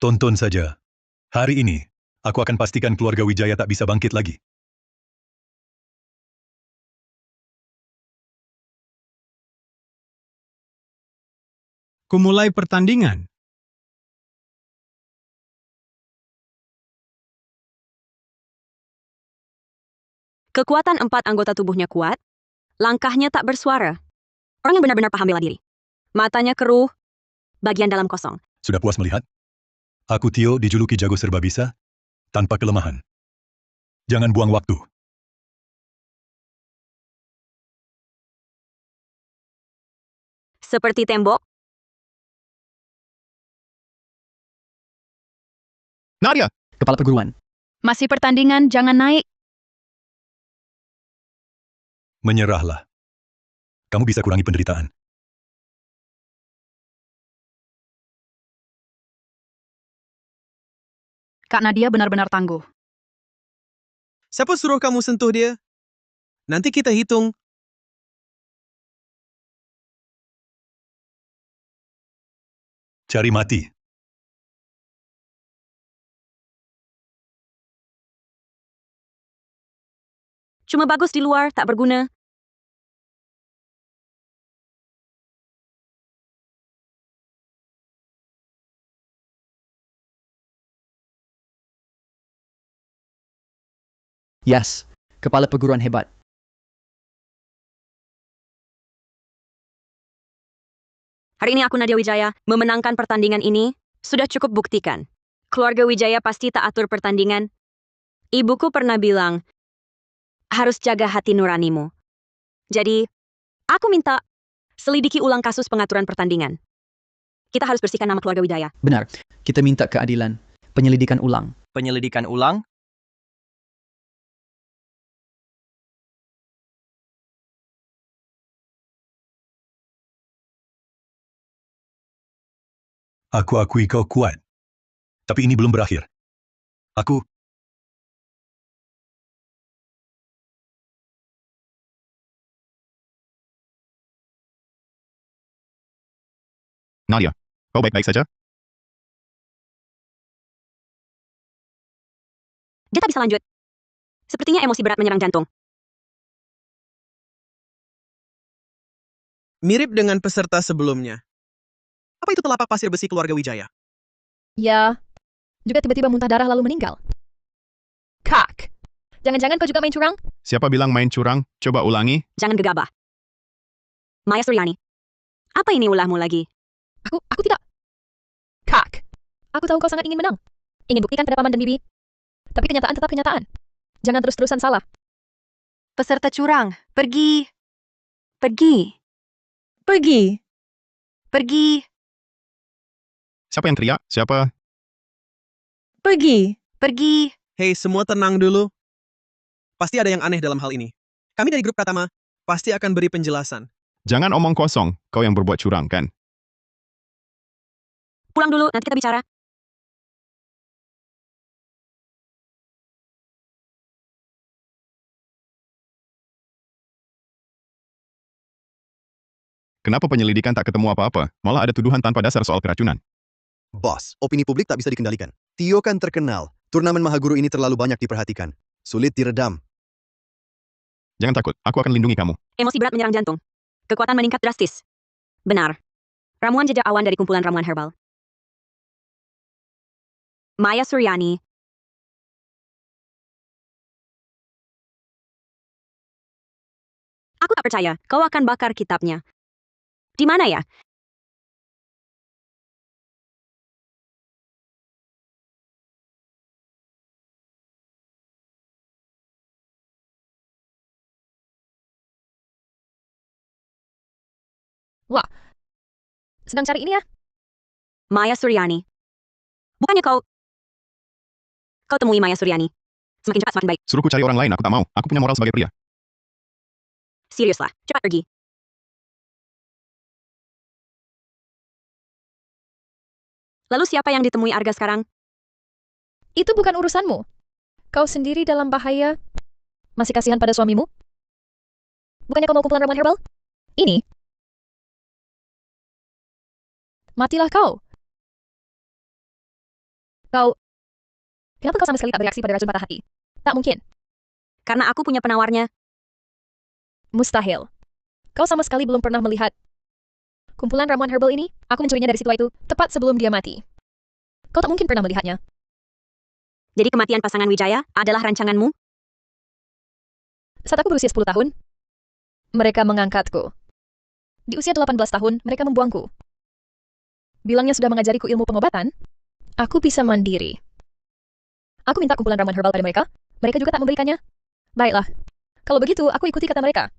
Tonton saja. Hari ini, aku akan pastikan keluarga Wijaya tak bisa bangkit lagi. Kumulai pertandingan. Kekuatan 4 anggota tubuhnya kuat, langkahnya tak bersuara. Orang yang benar-benar paham bela diri. Matanya keruh, bagian dalam kosong. Sudah puas melihat? Aku Tio dijuluki jago serba bisa, tanpa kelemahan. Jangan buang waktu. Seperti tembok, Nadia! Kepala perguruan. Masih pertandingan, jangan naik. Menyerahlah. Kamu bisa kurangi penderitaan. Kak Nadia benar-benar tangguh. Siapa suruh kamu sentuh dia? Nanti kita hitung. Cari mati. cuma bagus di luar, tak berguna. Yes, kepala perguruan hebat. Hari ini aku Nadia Wijaya, memenangkan pertandingan ini, sudah cukup buktikan. Keluarga Wijaya pasti tak atur pertandingan. Ibuku pernah bilang, harus jaga hati nuranimu. Jadi, aku minta selidiki ulang kasus pengaturan pertandingan. Kita harus bersihkan nama keluarga Wijaya. Benar, kita minta keadilan, penyelidikan ulang. Penyelidikan ulang? Aku akui kau kuat. Tapi ini belum berakhir. Aku... Nadia, kau baik-baik saja? Dia tak bisa lanjut. Sepertinya emosi berat menyerang jantung. Mirip dengan peserta sebelumnya. Apa itu telapak pasir besi keluarga Wijaya? Ya, juga tiba-tiba muntah darah lalu meninggal. Kak, jangan-jangan kau juga main curang? Siapa bilang main curang? Coba ulangi. Jangan gegabah. Maya Suryani. Apa ini ulahmu lagi? Aku tidak. Kak, aku tahu kau sangat ingin menang. Ingin buktikan pada paman dan bibi. Tapi kenyataan tetap kenyataan. Jangan terus-terusan salah. Peserta curang, pergi. Pergi. Pergi. Pergi. Siapa yang teriak? Siapa? Pergi. Pergi. Hei, semua tenang dulu. Pasti ada yang aneh dalam hal ini. Kami dari grup Pratama pasti akan beri penjelasan. Jangan omong kosong, kau yang berbuat curang, kan? Pulang dulu, nanti kita bicara. Kenapa penyelidikan tak ketemu apa-apa? Malah ada tuduhan tanpa dasar soal keracunan. Bos, opini publik tak bisa dikendalikan. Tio kan terkenal. Turnamen Mahaguru ini terlalu banyak diperhatikan. Sulit diredam. Jangan takut, aku akan lindungi kamu. Emosi berat menyerang jantung. Kekuatan meningkat drastis. Benar. Ramuan jejak awan dari kumpulan ramuan herbal. Maya Suryani. Aku tak percaya, kau akan bakar kitabnya. Di mana ya? Wah, sedang cari ini ya? Maya Suryani. Bukannya kau temui Maya Suryani. Semakin cepat semakin baik. Suruhku cari orang lain, aku tak mau. Aku punya moral sebagai pria. Seriuslah, cepat pergi. Lalu siapa yang ditemui Arga sekarang? Itu bukan urusanmu. Kau sendiri dalam bahaya. Masih kasihan pada suamimu? Bukannya kau mau kumpulan ramuan herbal? Ini. Matilah kau. Kenapa kau sama sekali tak bereaksi pada racun patah hati? Tak mungkin. Karena aku punya penawarnya. Mustahil. Kau sama sekali belum pernah melihat kumpulan ramuan herbal ini. Aku mencurinya dari situa itu, tepat sebelum dia mati. Kau tak mungkin pernah melihatnya. Jadi kematian pasangan Wijaya adalah rancanganmu? Saat aku berusia 10 tahun, mereka mengangkatku. Di usia 18 tahun, mereka membuangku. Bilangnya sudah mengajariku ilmu pengobatan, aku bisa mandiri. Aku minta kumpulan ramuan herbal pada mereka, mereka juga tak memberikannya. Baiklah, kalau begitu aku ikuti kata mereka.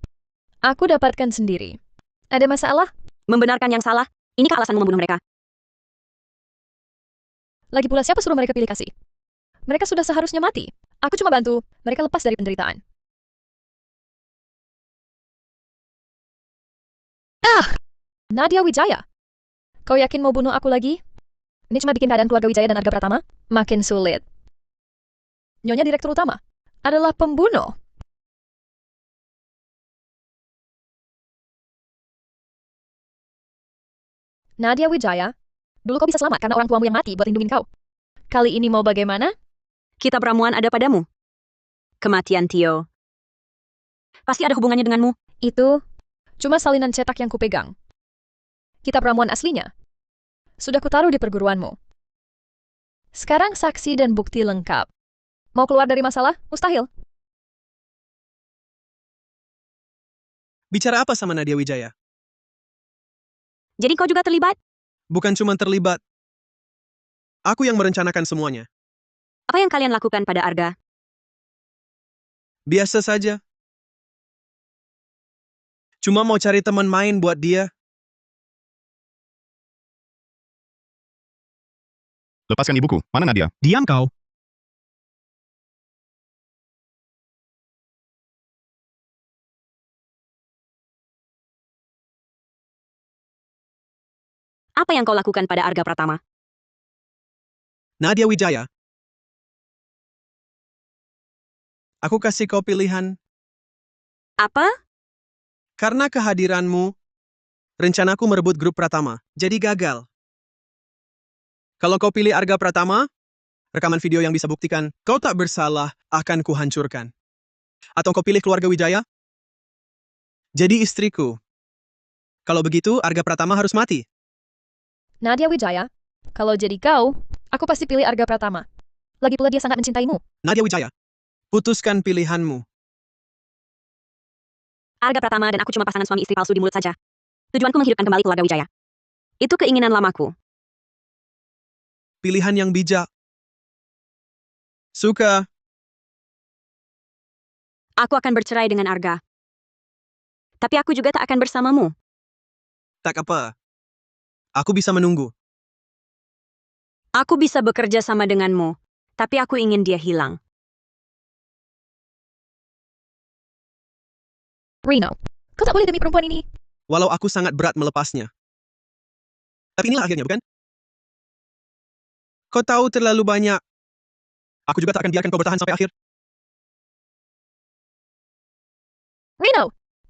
Aku dapatkan sendiri. Ada masalah? Membenarkan yang salah, inikah alasanmu membunuh mereka? Lagi pula siapa suruh mereka pilih kasih? Mereka sudah seharusnya mati. Aku cuma bantu, mereka lepas dari penderitaan. Nadia Wijaya. Kau yakin mau bunuh aku lagi? Ini cuma bikin keadaan keluarga Wijaya dan Arga Pratama makin sulit. Nyonya Direktur Utama adalah pembunuh. Nadia Wijaya, dulu kau bisa selamat karena orang tuamu yang mati buat lindungin kau. Kali ini mau bagaimana? Kitab ramuan ada padamu. Kematian Tio. Pasti ada hubungannya denganmu. Itu cuma salinan cetak yang kupegang. Kitab ramuan aslinya sudah kutaruh di perguruanmu. Sekarang saksi dan bukti lengkap. Mau keluar dari masalah? Mustahil. Bicara apa sama Nadia Wijaya? Jadi kau juga terlibat? Bukan cuma terlibat. Aku yang merencanakan semuanya. Apa yang kalian lakukan pada Arga? Biasa saja. Cuma mau cari teman main buat dia. Lepaskan ibuku. Mana Nadia? Diam kau. Apa yang kau lakukan pada Arga Pratama? Nadia Wijaya. Aku kasih kau pilihan. Apa? Karena kehadiranmu, rencanaku merebut grup Pratama. Jadi gagal. Kalau kau pilih Arga Pratama, rekaman video yang bisa buktikan kau tak bersalah akan kuhancurkan. Atau kau pilih keluarga Wijaya? Jadi istriku. Kalau begitu, Arga Pratama harus mati. Nadia Wijaya, kalau jadi kau, aku pasti pilih Arga Pratama. Lagi pula dia sangat mencintaimu. Nadia Wijaya, putuskan pilihanmu. Arga Pratama dan aku cuma pasangan suami istri palsu di mulut saja. Tujuanku menghidupkan kembali keluarga Wijaya. Itu keinginan lamaku. Pilihan yang bijak. Suka. Aku akan bercerai dengan Arga. Tapi aku juga tak akan bersamamu. Tak apa. Aku bisa menunggu. Aku bisa bekerja sama denganmu, tapi aku ingin dia hilang. Reno, kau tak boleh demi perempuan ini. Walau aku sangat berat melepasnya. Tapi inilah akhirnya, bukan? Kau tahu terlalu banyak. Aku juga tak akan biarkan kau bertahan sampai akhir.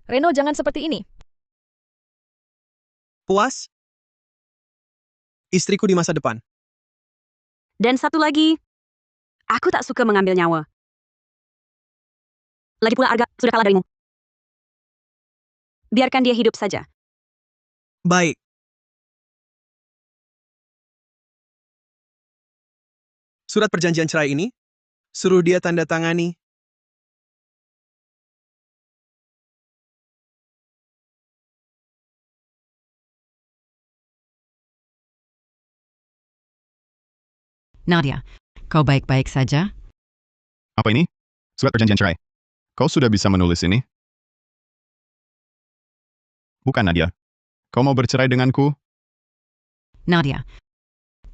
Reno, jangan seperti ini. Puas? Istriku di masa depan. Dan satu lagi, aku tak suka mengambil nyawa. Lagi pula Arga sudah kalah darimu. Biarkan dia hidup saja. Baik. Surat perjanjian cerai ini, suruh dia tanda tangani. Nadia, kau baik-baik saja? Apa ini? Surat perjanjian cerai. Kau sudah bisa menulis ini? Bukan, Nadia. Kau mau bercerai denganku? Nadia,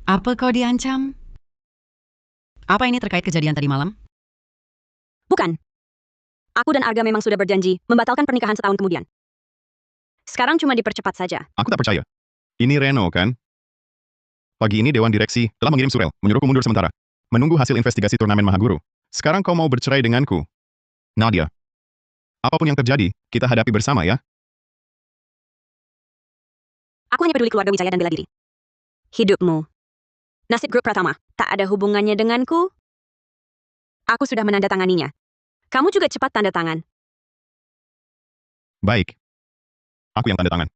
apa kau diancam? Apa ini terkait kejadian tadi malam? Bukan. Aku dan Arga memang sudah berjanji membatalkan pernikahan setahun kemudian. Sekarang cuma dipercepat saja. Aku tak percaya. Ini Reno, kan? Pagi ini Dewan Direksi telah mengirim surel, menyuruhku mundur sementara. Menunggu hasil investigasi turnamen Mahaguru. Sekarang kau mau bercerai denganku. Nadia. Apapun yang terjadi, kita hadapi bersama ya. Aku hanya peduli keluarga Wijaya dan bela diri. Hidupmu. Nasib grup Pratama tak ada hubungannya denganku. Aku sudah menandatanganinya. Kamu juga cepat tanda tangan. Baik. Aku yang tanda tangan.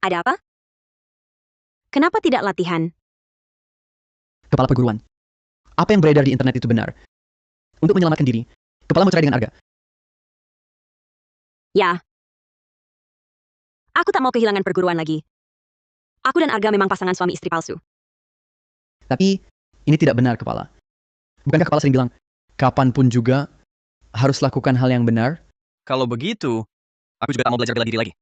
Ada apa? Kenapa tidak latihan? Kepala perguruan. Apa yang beredar di internet itu benar. Untuk menyelamatkan diri, kepala mau cerai dengan Arga. Ya. Aku tak mau kehilangan perguruan lagi. Aku dan Arga memang pasangan suami istri palsu. Tapi, ini tidak benar, Kepala. Bukankah Kepala sering bilang, kapanpun juga harus lakukan hal yang benar? Kalau begitu, aku juga tak mau belajar bela diri lagi.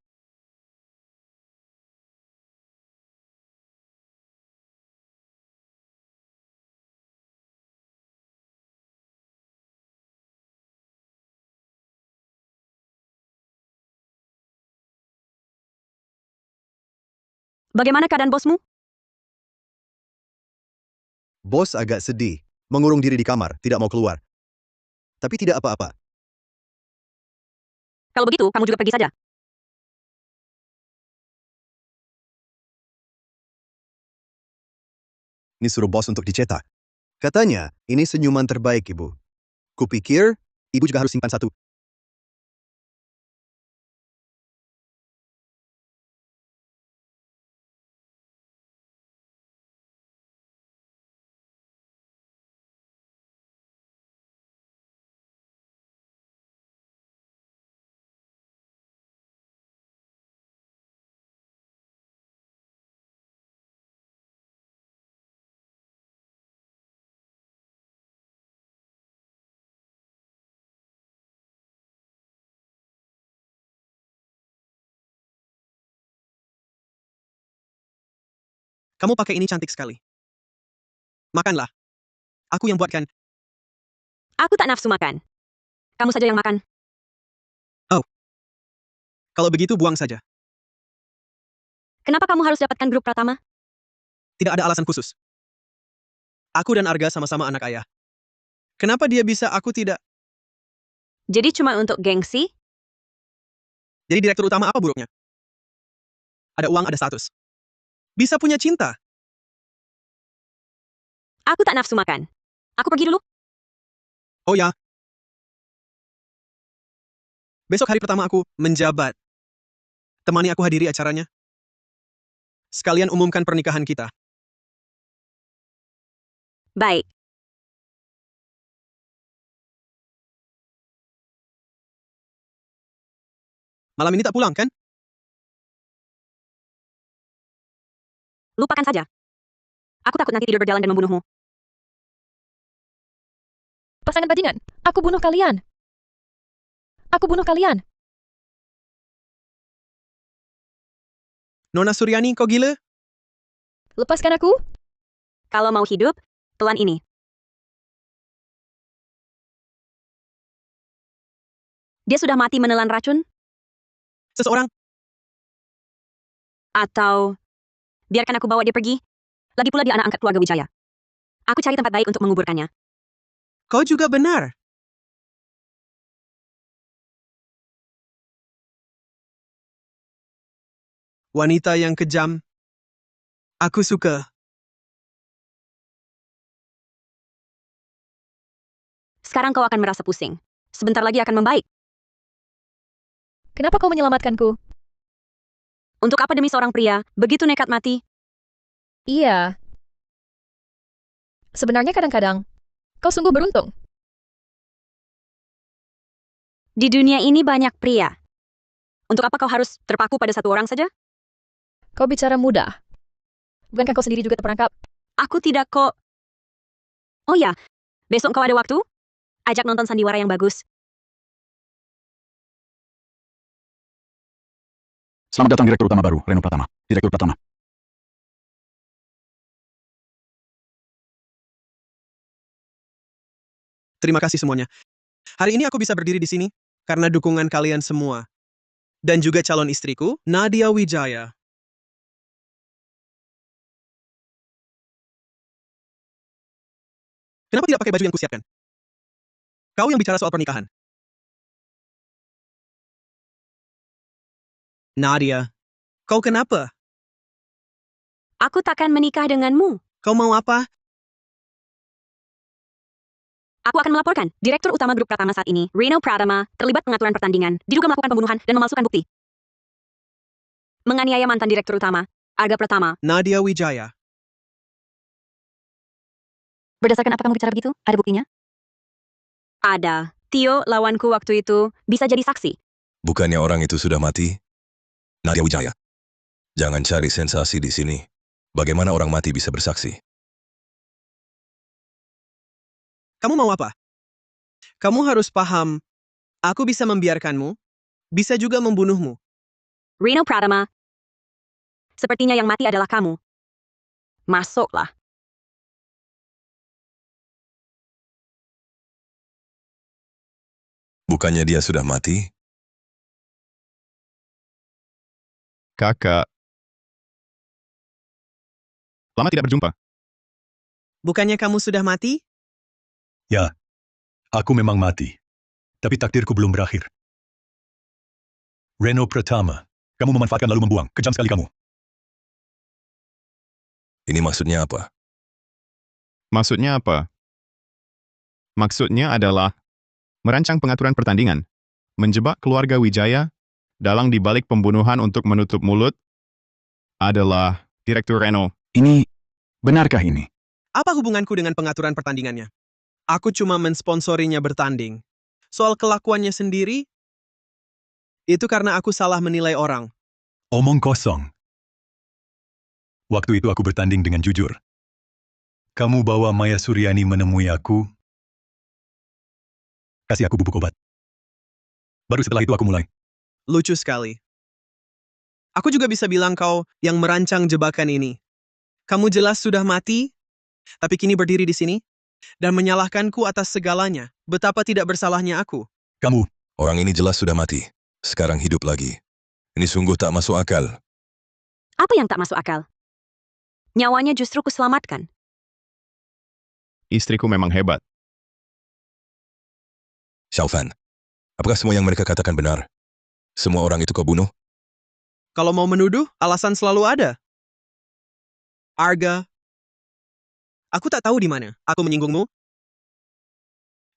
Bagaimana keadaan bosmu? Bos agak sedih, mengurung diri di kamar, tidak mau keluar. Tapi tidak apa-apa. Kalau begitu, kamu juga pergi saja. Ini suruh bos untuk dicetak. Katanya, ini senyuman terbaik, Ibu. Kupikir, Ibu juga harus simpan satu. Kamu pakai ini cantik sekali. Makanlah. Aku yang buatkan. Aku tak nafsu makan. Kamu saja yang makan. Kalau begitu buang saja. Kenapa kamu harus dapatkan grup Pratama? Tidak ada alasan khusus. Aku dan Arga sama-sama anak ayah. Kenapa dia bisa, aku tidak? Jadi cuma untuk gengsi? Jadi direktur utama apa buruknya? Ada uang, ada status. Bisa punya cinta. Aku tak nafsu makan. Aku pergi dulu. Oh ya. Besok hari pertama aku menjabat. Temani aku hadiri acaranya. Sekalian umumkan pernikahan kita. Baik. Malam ini tak pulang, kan? Lupakan saja. Aku takut nanti tidur berjalan dan membunuhmu. Pasangan bajingan, aku bunuh kalian. Aku bunuh kalian. Nona Suryani, kau gila? Lepaskan aku. Kalau mau hidup, pelan ini. Dia sudah mati menelan racun? Seseorang? Atau biarkan aku bawa dia pergi? Lagi pula dia anak angkat keluarga Wijaya. Aku cari tempat baik untuk menguburkannya. Kau juga benar. Wanita yang kejam. Aku suka. Sekarang kau akan merasa pusing. Sebentar lagi akan membaik. Kenapa kau menyelamatkanku? Untuk apa demi seorang pria, begitu nekat mati? Iya. Sebenarnya kadang-kadang, kau sungguh beruntung. Di dunia ini banyak pria. Untuk apa kau harus terpaku pada satu orang saja? Kau bicara mudah. Bukankah kau sendiri juga terperangkap? Aku tidak kok. Oh ya, besok kau ada waktu? Ajak nonton sandiwara yang bagus. Selamat datang Direktur Utama baru, Reno Pratama. Direktur Pratama. Terima kasih semuanya. Hari ini aku bisa berdiri di sini karena dukungan kalian semua. Dan juga calon istriku, Nadia Wijaya. Kenapa tidak pakai baju yang kusiapkan? Kau yang bicara soal pernikahan. Nadia, kau kenapa? Aku takkan menikah denganmu. Kau mau apa? Aku akan melaporkan Direktur Utama Grup Pratama saat ini, Reno Pratama, terlibat pengaturan pertandingan, diduga melakukan pembunuhan dan memalsukan bukti. menganiaya mantan direktur utama, Arga Pratama. Nadia Wijaya. Berdasarkan apa kamu bicara begitu? Ada buktinya? Ada. Tio, lawanku waktu itu, bisa jadi saksi. Bukannya orang itu sudah mati? Nadia Wijaya. Jangan cari sensasi di sini. Bagaimana orang mati bisa bersaksi? Kamu mau apa? Kamu harus paham, aku bisa membiarkanmu, bisa juga membunuhmu. Reno Pratama. Sepertinya yang mati adalah kamu. Masuklah. Bukannya dia sudah mati? Kakak. Lama tidak berjumpa. Bukannya kamu sudah mati? Ya, aku memang mati. Tapi takdirku belum berakhir. Reno Pratama, kamu memanfaatkan lalu membuang. Kejam sekali kamu. Ini maksudnya apa? Maksudnya apa? Maksudnya adalah merancang pengaturan pertandingan, menjebak keluarga Wijaya, dalang dibalik pembunuhan untuk menutup mulut, adalah Direktur Reno. Ini, benarkah ini? Apa hubunganku dengan pengaturan pertandingannya? Aku cuma mensponsorinya bertanding. Soal kelakuannya sendiri, itu karena aku salah menilai orang. Omong kosong. Waktu itu aku bertanding dengan jujur. Kamu bawa Maya Suryani menemui aku, kasih aku bubuk obat. Baru setelah itu aku mulai. Lucu sekali. Aku juga bisa bilang kau yang merancang jebakan ini. Kamu jelas sudah mati, tapi kini berdiri di sini, dan menyalahkanku atas segalanya. Betapa tidak bersalahnya aku. Kamu. Orang ini jelas sudah mati. Sekarang hidup lagi. Ini sungguh tak masuk akal. Apa yang tak masuk akal? Nyawanya justru kuselamatkan. Istriku memang hebat. Xiaofan, apakah semua yang mereka katakan benar? Semua orang itu kau bunuh? Kalau mau menuduh, alasan selalu ada. Arga. Aku tak tahu di mana. Aku menyinggungmu?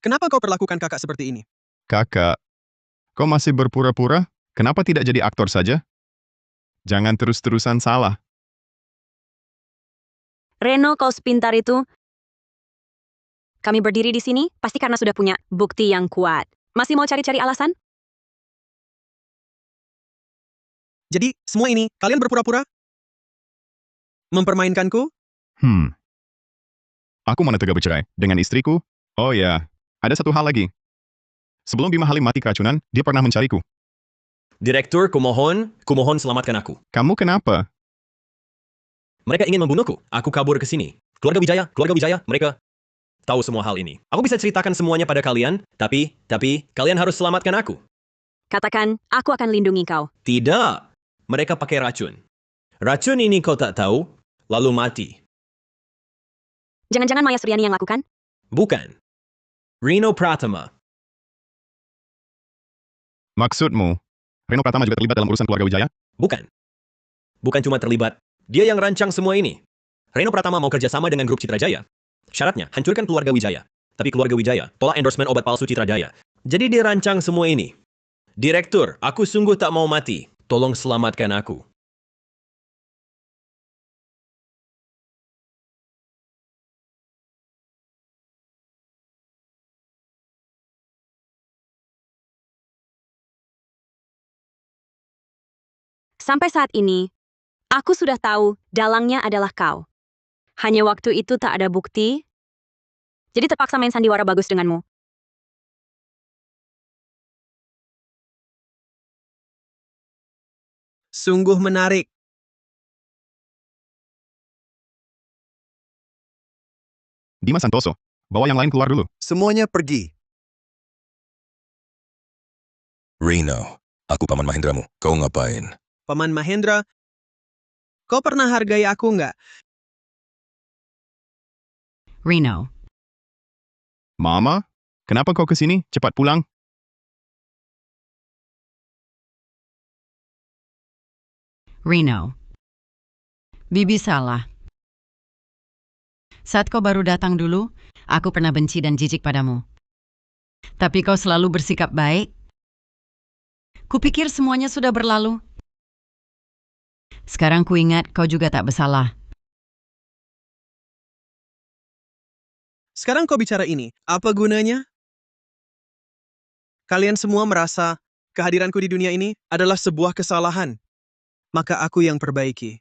Kenapa kau perlakukan kakak seperti ini? Kakak, kau masih berpura-pura? Kenapa tidak jadi aktor saja? Jangan terus-terusan salah. Reno, kau sepintar itu. Kami berdiri di sini, pasti karena sudah punya bukti yang kuat. Masih mau cari-cari alasan? Jadi, semua ini, kalian berpura-pura? Mempermainkanku? Aku mana tega bercerai dengan istriku? Oh ya, ada satu hal lagi. Sebelum Bima Halim mati keracunan, dia pernah mencariku. Direktur, kumohon selamatkan aku. Kamu kenapa? Mereka ingin membunuhku. Aku kabur ke sini. Keluarga Wijaya, mereka tahu semua hal ini. Aku bisa ceritakan semuanya pada kalian, tapi kalian harus selamatkan aku. Katakan, aku akan lindungi kau. Tidak. Mereka pakai racun. Racun ini kau tak tahu, lalu mati. Jangan-jangan Maya Suryani yang lakukan? Bukan. Reno Pratama. Maksudmu, Reno Pratama juga terlibat dalam urusan keluarga Wijaya? Bukan. Bukan cuma terlibat. Dia yang rancang semua ini. Reno Pratama mau kerjasama dengan grup Citra Jaya. Syaratnya, hancurkan keluarga Wijaya. Tapi keluarga Wijaya tolak endorsement obat palsu Citra Jaya. Jadi dia rancang semua ini. Direktur, aku sungguh tak mau mati. Tolong selamatkan aku. Sampai saat ini, aku sudah tahu dalangnya adalah kau. Hanya waktu itu tak ada bukti, jadi terpaksa main sandiwara bagus denganmu. Sungguh menarik. Dimas Santoso, bawa yang lain keluar dulu. Semuanya pergi. Reno, aku paman Mahendramu. Kau ngapain? Paman Mahendra, kau pernah hargai aku nggak? Reno. Mama, kenapa kau ke sini? Cepat pulang. Reno. Bibi salah. Saat kau baru datang dulu, aku pernah benci dan jijik padamu. Tapi kau selalu bersikap baik. Kupikir semuanya sudah berlalu. Sekarang ku ingat kau juga tak bersalah. Sekarang kau bicara ini, apa gunanya? Kalian semua merasa kehadiranku di dunia ini adalah sebuah kesalahan. Maka aku yang perbaiki.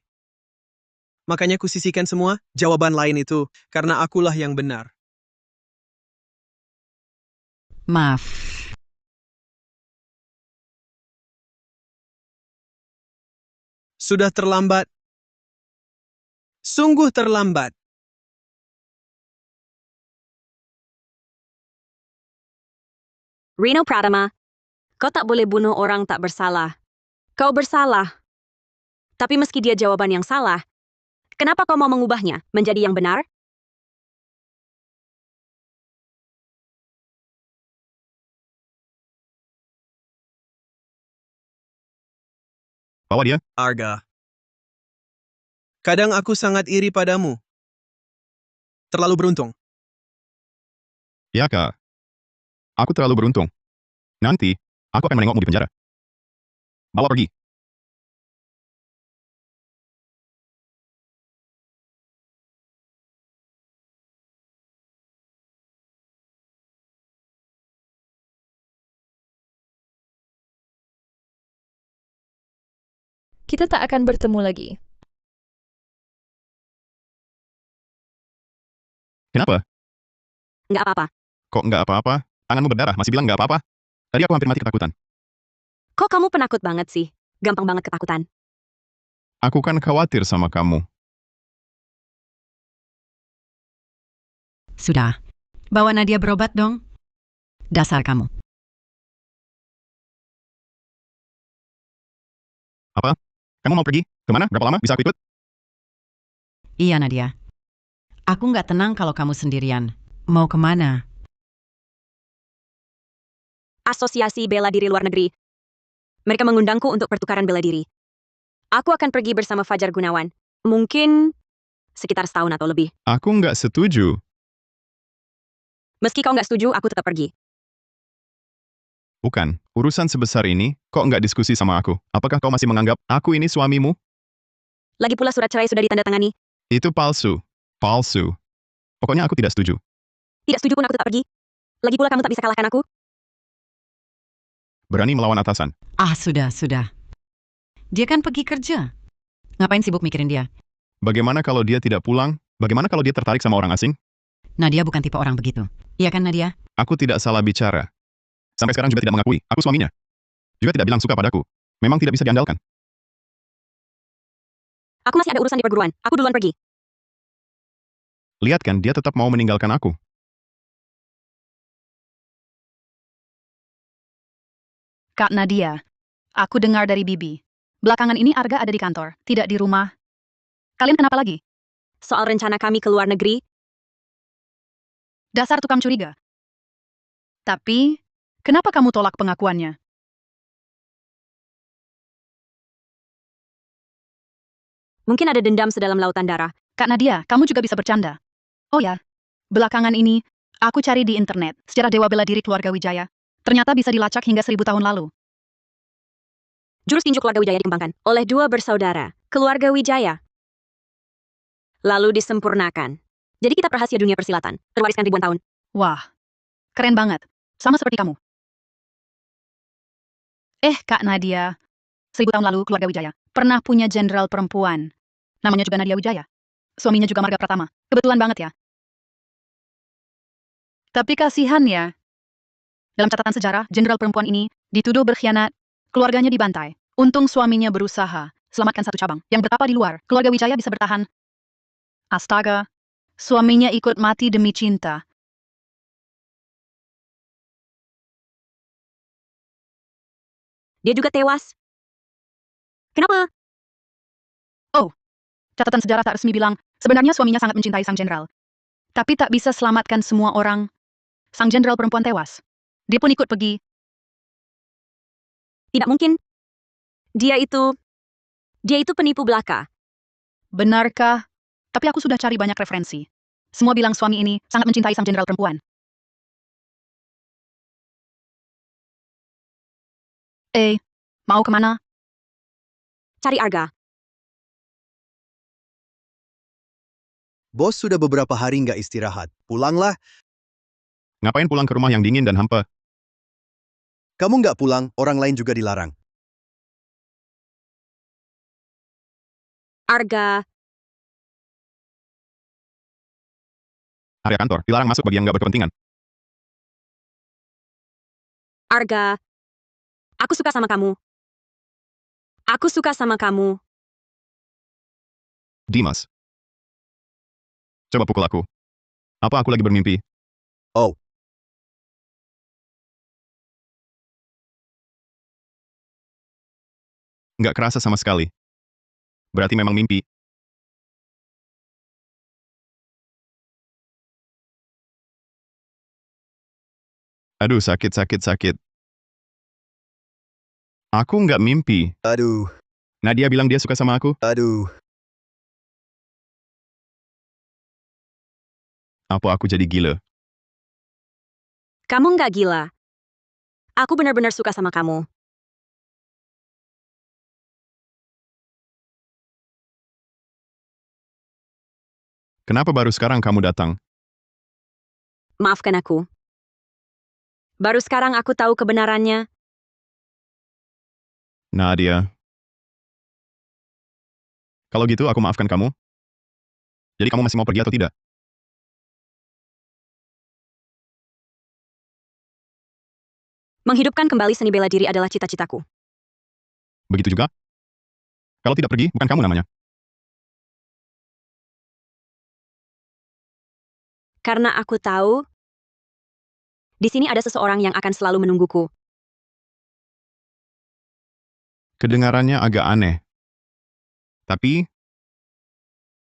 Makanya kusisihkan semua jawaban lain itu, karena akulah yang benar. Maaf. Sudah terlambat. Sungguh terlambat. Reno Pratama, kau tak boleh bunuh orang tak bersalah. Kau bersalah. Tapi meski dia jawaban yang salah, kenapa kau mau mengubahnya menjadi yang benar? Bawa dia. Arga. Kadang aku sangat iri padamu. Terlalu beruntung. Ya, Kak. Aku terlalu beruntung. Nanti, aku akan menengokmu di penjara. Bawa pergi. Kita tak akan bertemu lagi. Kenapa? Nggak apa-apa. Kok nggak apa-apa? Tanganmu berdarah, masih bilang nggak apa-apa? Tadi aku hampir mati ketakutan. Kok kamu penakut banget sih? Gampang banget ketakutan. Aku kan khawatir sama kamu. Sudah. Bawa Nadia berobat dong. Dasar kamu. Apa? Kamu mau pergi? Kemana? Berapa lama? Bisa aku ikut? Iya, Nadia. Aku nggak tenang kalau kamu sendirian. Mau kemana? Asosiasi Bela Diri Luar Negeri. Mereka mengundangku untuk pertukaran bela diri. Aku akan pergi bersama Fajar Gunawan. Mungkin sekitar setahun atau lebih. Aku nggak setuju. Meski kau nggak setuju, aku tetap pergi. Bukan. Urusan sebesar ini, kok nggak diskusi sama aku? Apakah kau masih menganggap aku ini suamimu? Lagi pula surat cerai sudah ditandatangani. Itu palsu. Palsu. Pokoknya aku tidak setuju. Tidak setuju pun aku tetap pergi. Lagi pula kamu tak bisa kalahkan aku. Berani melawan atasan. Ah, sudah. Dia kan pergi kerja. Ngapain sibuk mikirin dia? Bagaimana kalau dia tidak pulang? Bagaimana kalau dia tertarik sama orang asing? Nadia bukan tipe orang begitu. Iya kan, Nadia? Aku tidak salah bicara. Sampai sekarang juga tidak mengakui. Aku suaminya. Juga tidak bilang suka padaku. Memang tidak bisa diandalkan. Aku masih ada urusan di perguruan. Aku duluan pergi. Lihat kan, dia tetap mau meninggalkan aku. Kak Nadia, aku dengar dari Bibi. Belakangan ini Arga ada di kantor, tidak di rumah. Kalian kenapa lagi? Soal rencana kami ke luar negeri, Dasar tukang curiga. Tapi, kenapa kamu tolak pengakuannya? mungkin ada dendam sedalam lautan darah. Kak Nadia, kamu juga bisa bercanda. Oh ya, belakangan ini, aku cari di internet sejarah Dewa Bela Diri Keluarga Wijaya. Ternyata bisa dilacak hingga 1000 tahun lalu. Jurus tinju keluarga Wijaya dikembangkan oleh dua bersaudara, keluarga Wijaya. Lalu disempurnakan. Jadi kitab rahasia dunia persilatan, terwariskan ribuan tahun. Wah, keren banget. Sama seperti kamu. Kak Nadia, 1000 tahun lalu keluarga Wijaya pernah punya jenderal perempuan. Namanya juga Nadia Wijaya. Suaminya juga Marga Pratama. Kebetulan banget ya. Tapi kasihan ya. Dalam catatan sejarah, jenderal perempuan ini dituduh berkhianat, keluarganya dibantai. Untung suaminya berusaha selamatkan satu cabang yang bertapa di luar. Keluarga Wijaya bisa bertahan. Astaga, suaminya ikut mati demi cinta. Dia juga tewas. Kenapa? Oh, catatan sejarah tak resmi bilang, sebenarnya suaminya sangat mencintai sang jenderal. Tapi tak bisa selamatkan semua orang. Sang jenderal perempuan tewas. Dia pun ikut pergi. Tidak mungkin. Dia itu penipu belaka. Benarkah? Tapi aku sudah cari banyak referensi. Semua bilang suami ini sangat mencintai sang jenderal perempuan. Mau kemana? Cari Arga. Bos sudah beberapa hari nggak istirahat. Pulanglah. Ngapain pulang ke rumah yang dingin dan hampa? Kamu nggak pulang, orang lain juga dilarang. Arga, Area kantor, dilarang masuk bagi yang nggak berkepentingan. Arga. Aku suka sama kamu. Aku suka sama kamu. Dimas. Coba pukul aku. Apa aku lagi bermimpi? Oh. Nggak kerasa sama sekali. Berarti memang mimpi. Aduh, sakit. Aku nggak mimpi. Aduh. Nadia bilang dia suka sama aku. Aduh. Apa aku jadi gila? Kamu nggak gila. Aku benar-benar suka sama kamu. Kenapa baru sekarang kamu datang? Maafkan aku. Baru sekarang aku tahu kebenarannya. Nadia. Kalau gitu aku maafkan kamu. Jadi kamu masih mau pergi atau tidak? Menghidupkan kembali seni bela diri adalah cita-citaku. Begitu juga? Kalau tidak pergi, bukan kamu namanya. Karena aku tahu, di sini ada seseorang yang akan selalu menungguku. Kedengarannya agak aneh. Tapi,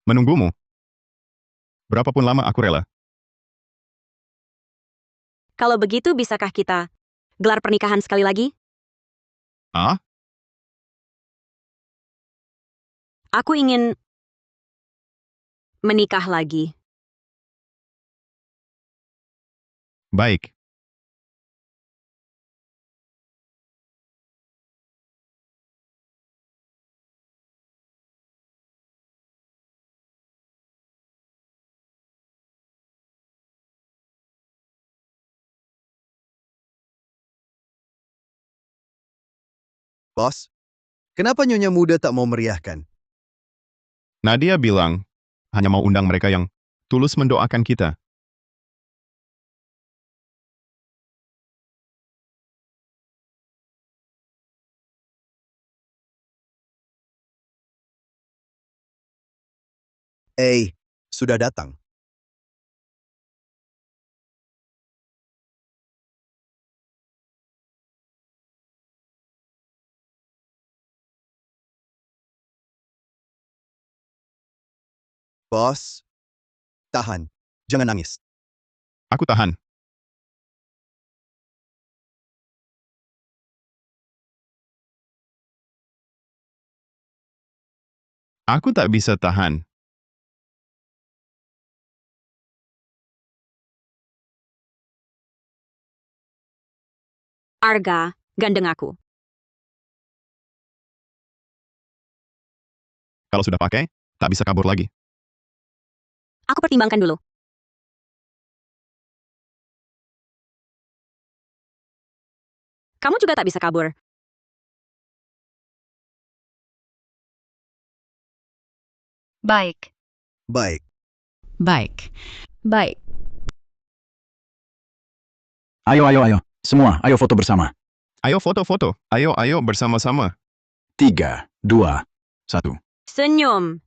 menunggumu. Berapapun lama aku rela. Kalau begitu, bisakah kita gelar pernikahan sekali lagi? Ah? Aku ingin menikah lagi. Baik. Bos, kenapa Nyonya Muda tak mau meriahkan? Nadia bilang, hanya mau undang mereka yang tulus mendoakan kita. Sudah datang. Bos, tahan. Jangan nangis. Aku tahan. Aku tak bisa tahan. Arga, gandeng aku. Kalau sudah pakai, tak bisa kabur lagi. Aku pertimbangkan dulu. Kamu juga tak bisa kabur. Baik. Baik. Baik. Baik. Ayo. Semua, ayo foto bersama. Ayo foto-foto. Ayo bersama-sama. 3, 2, 1. Senyum.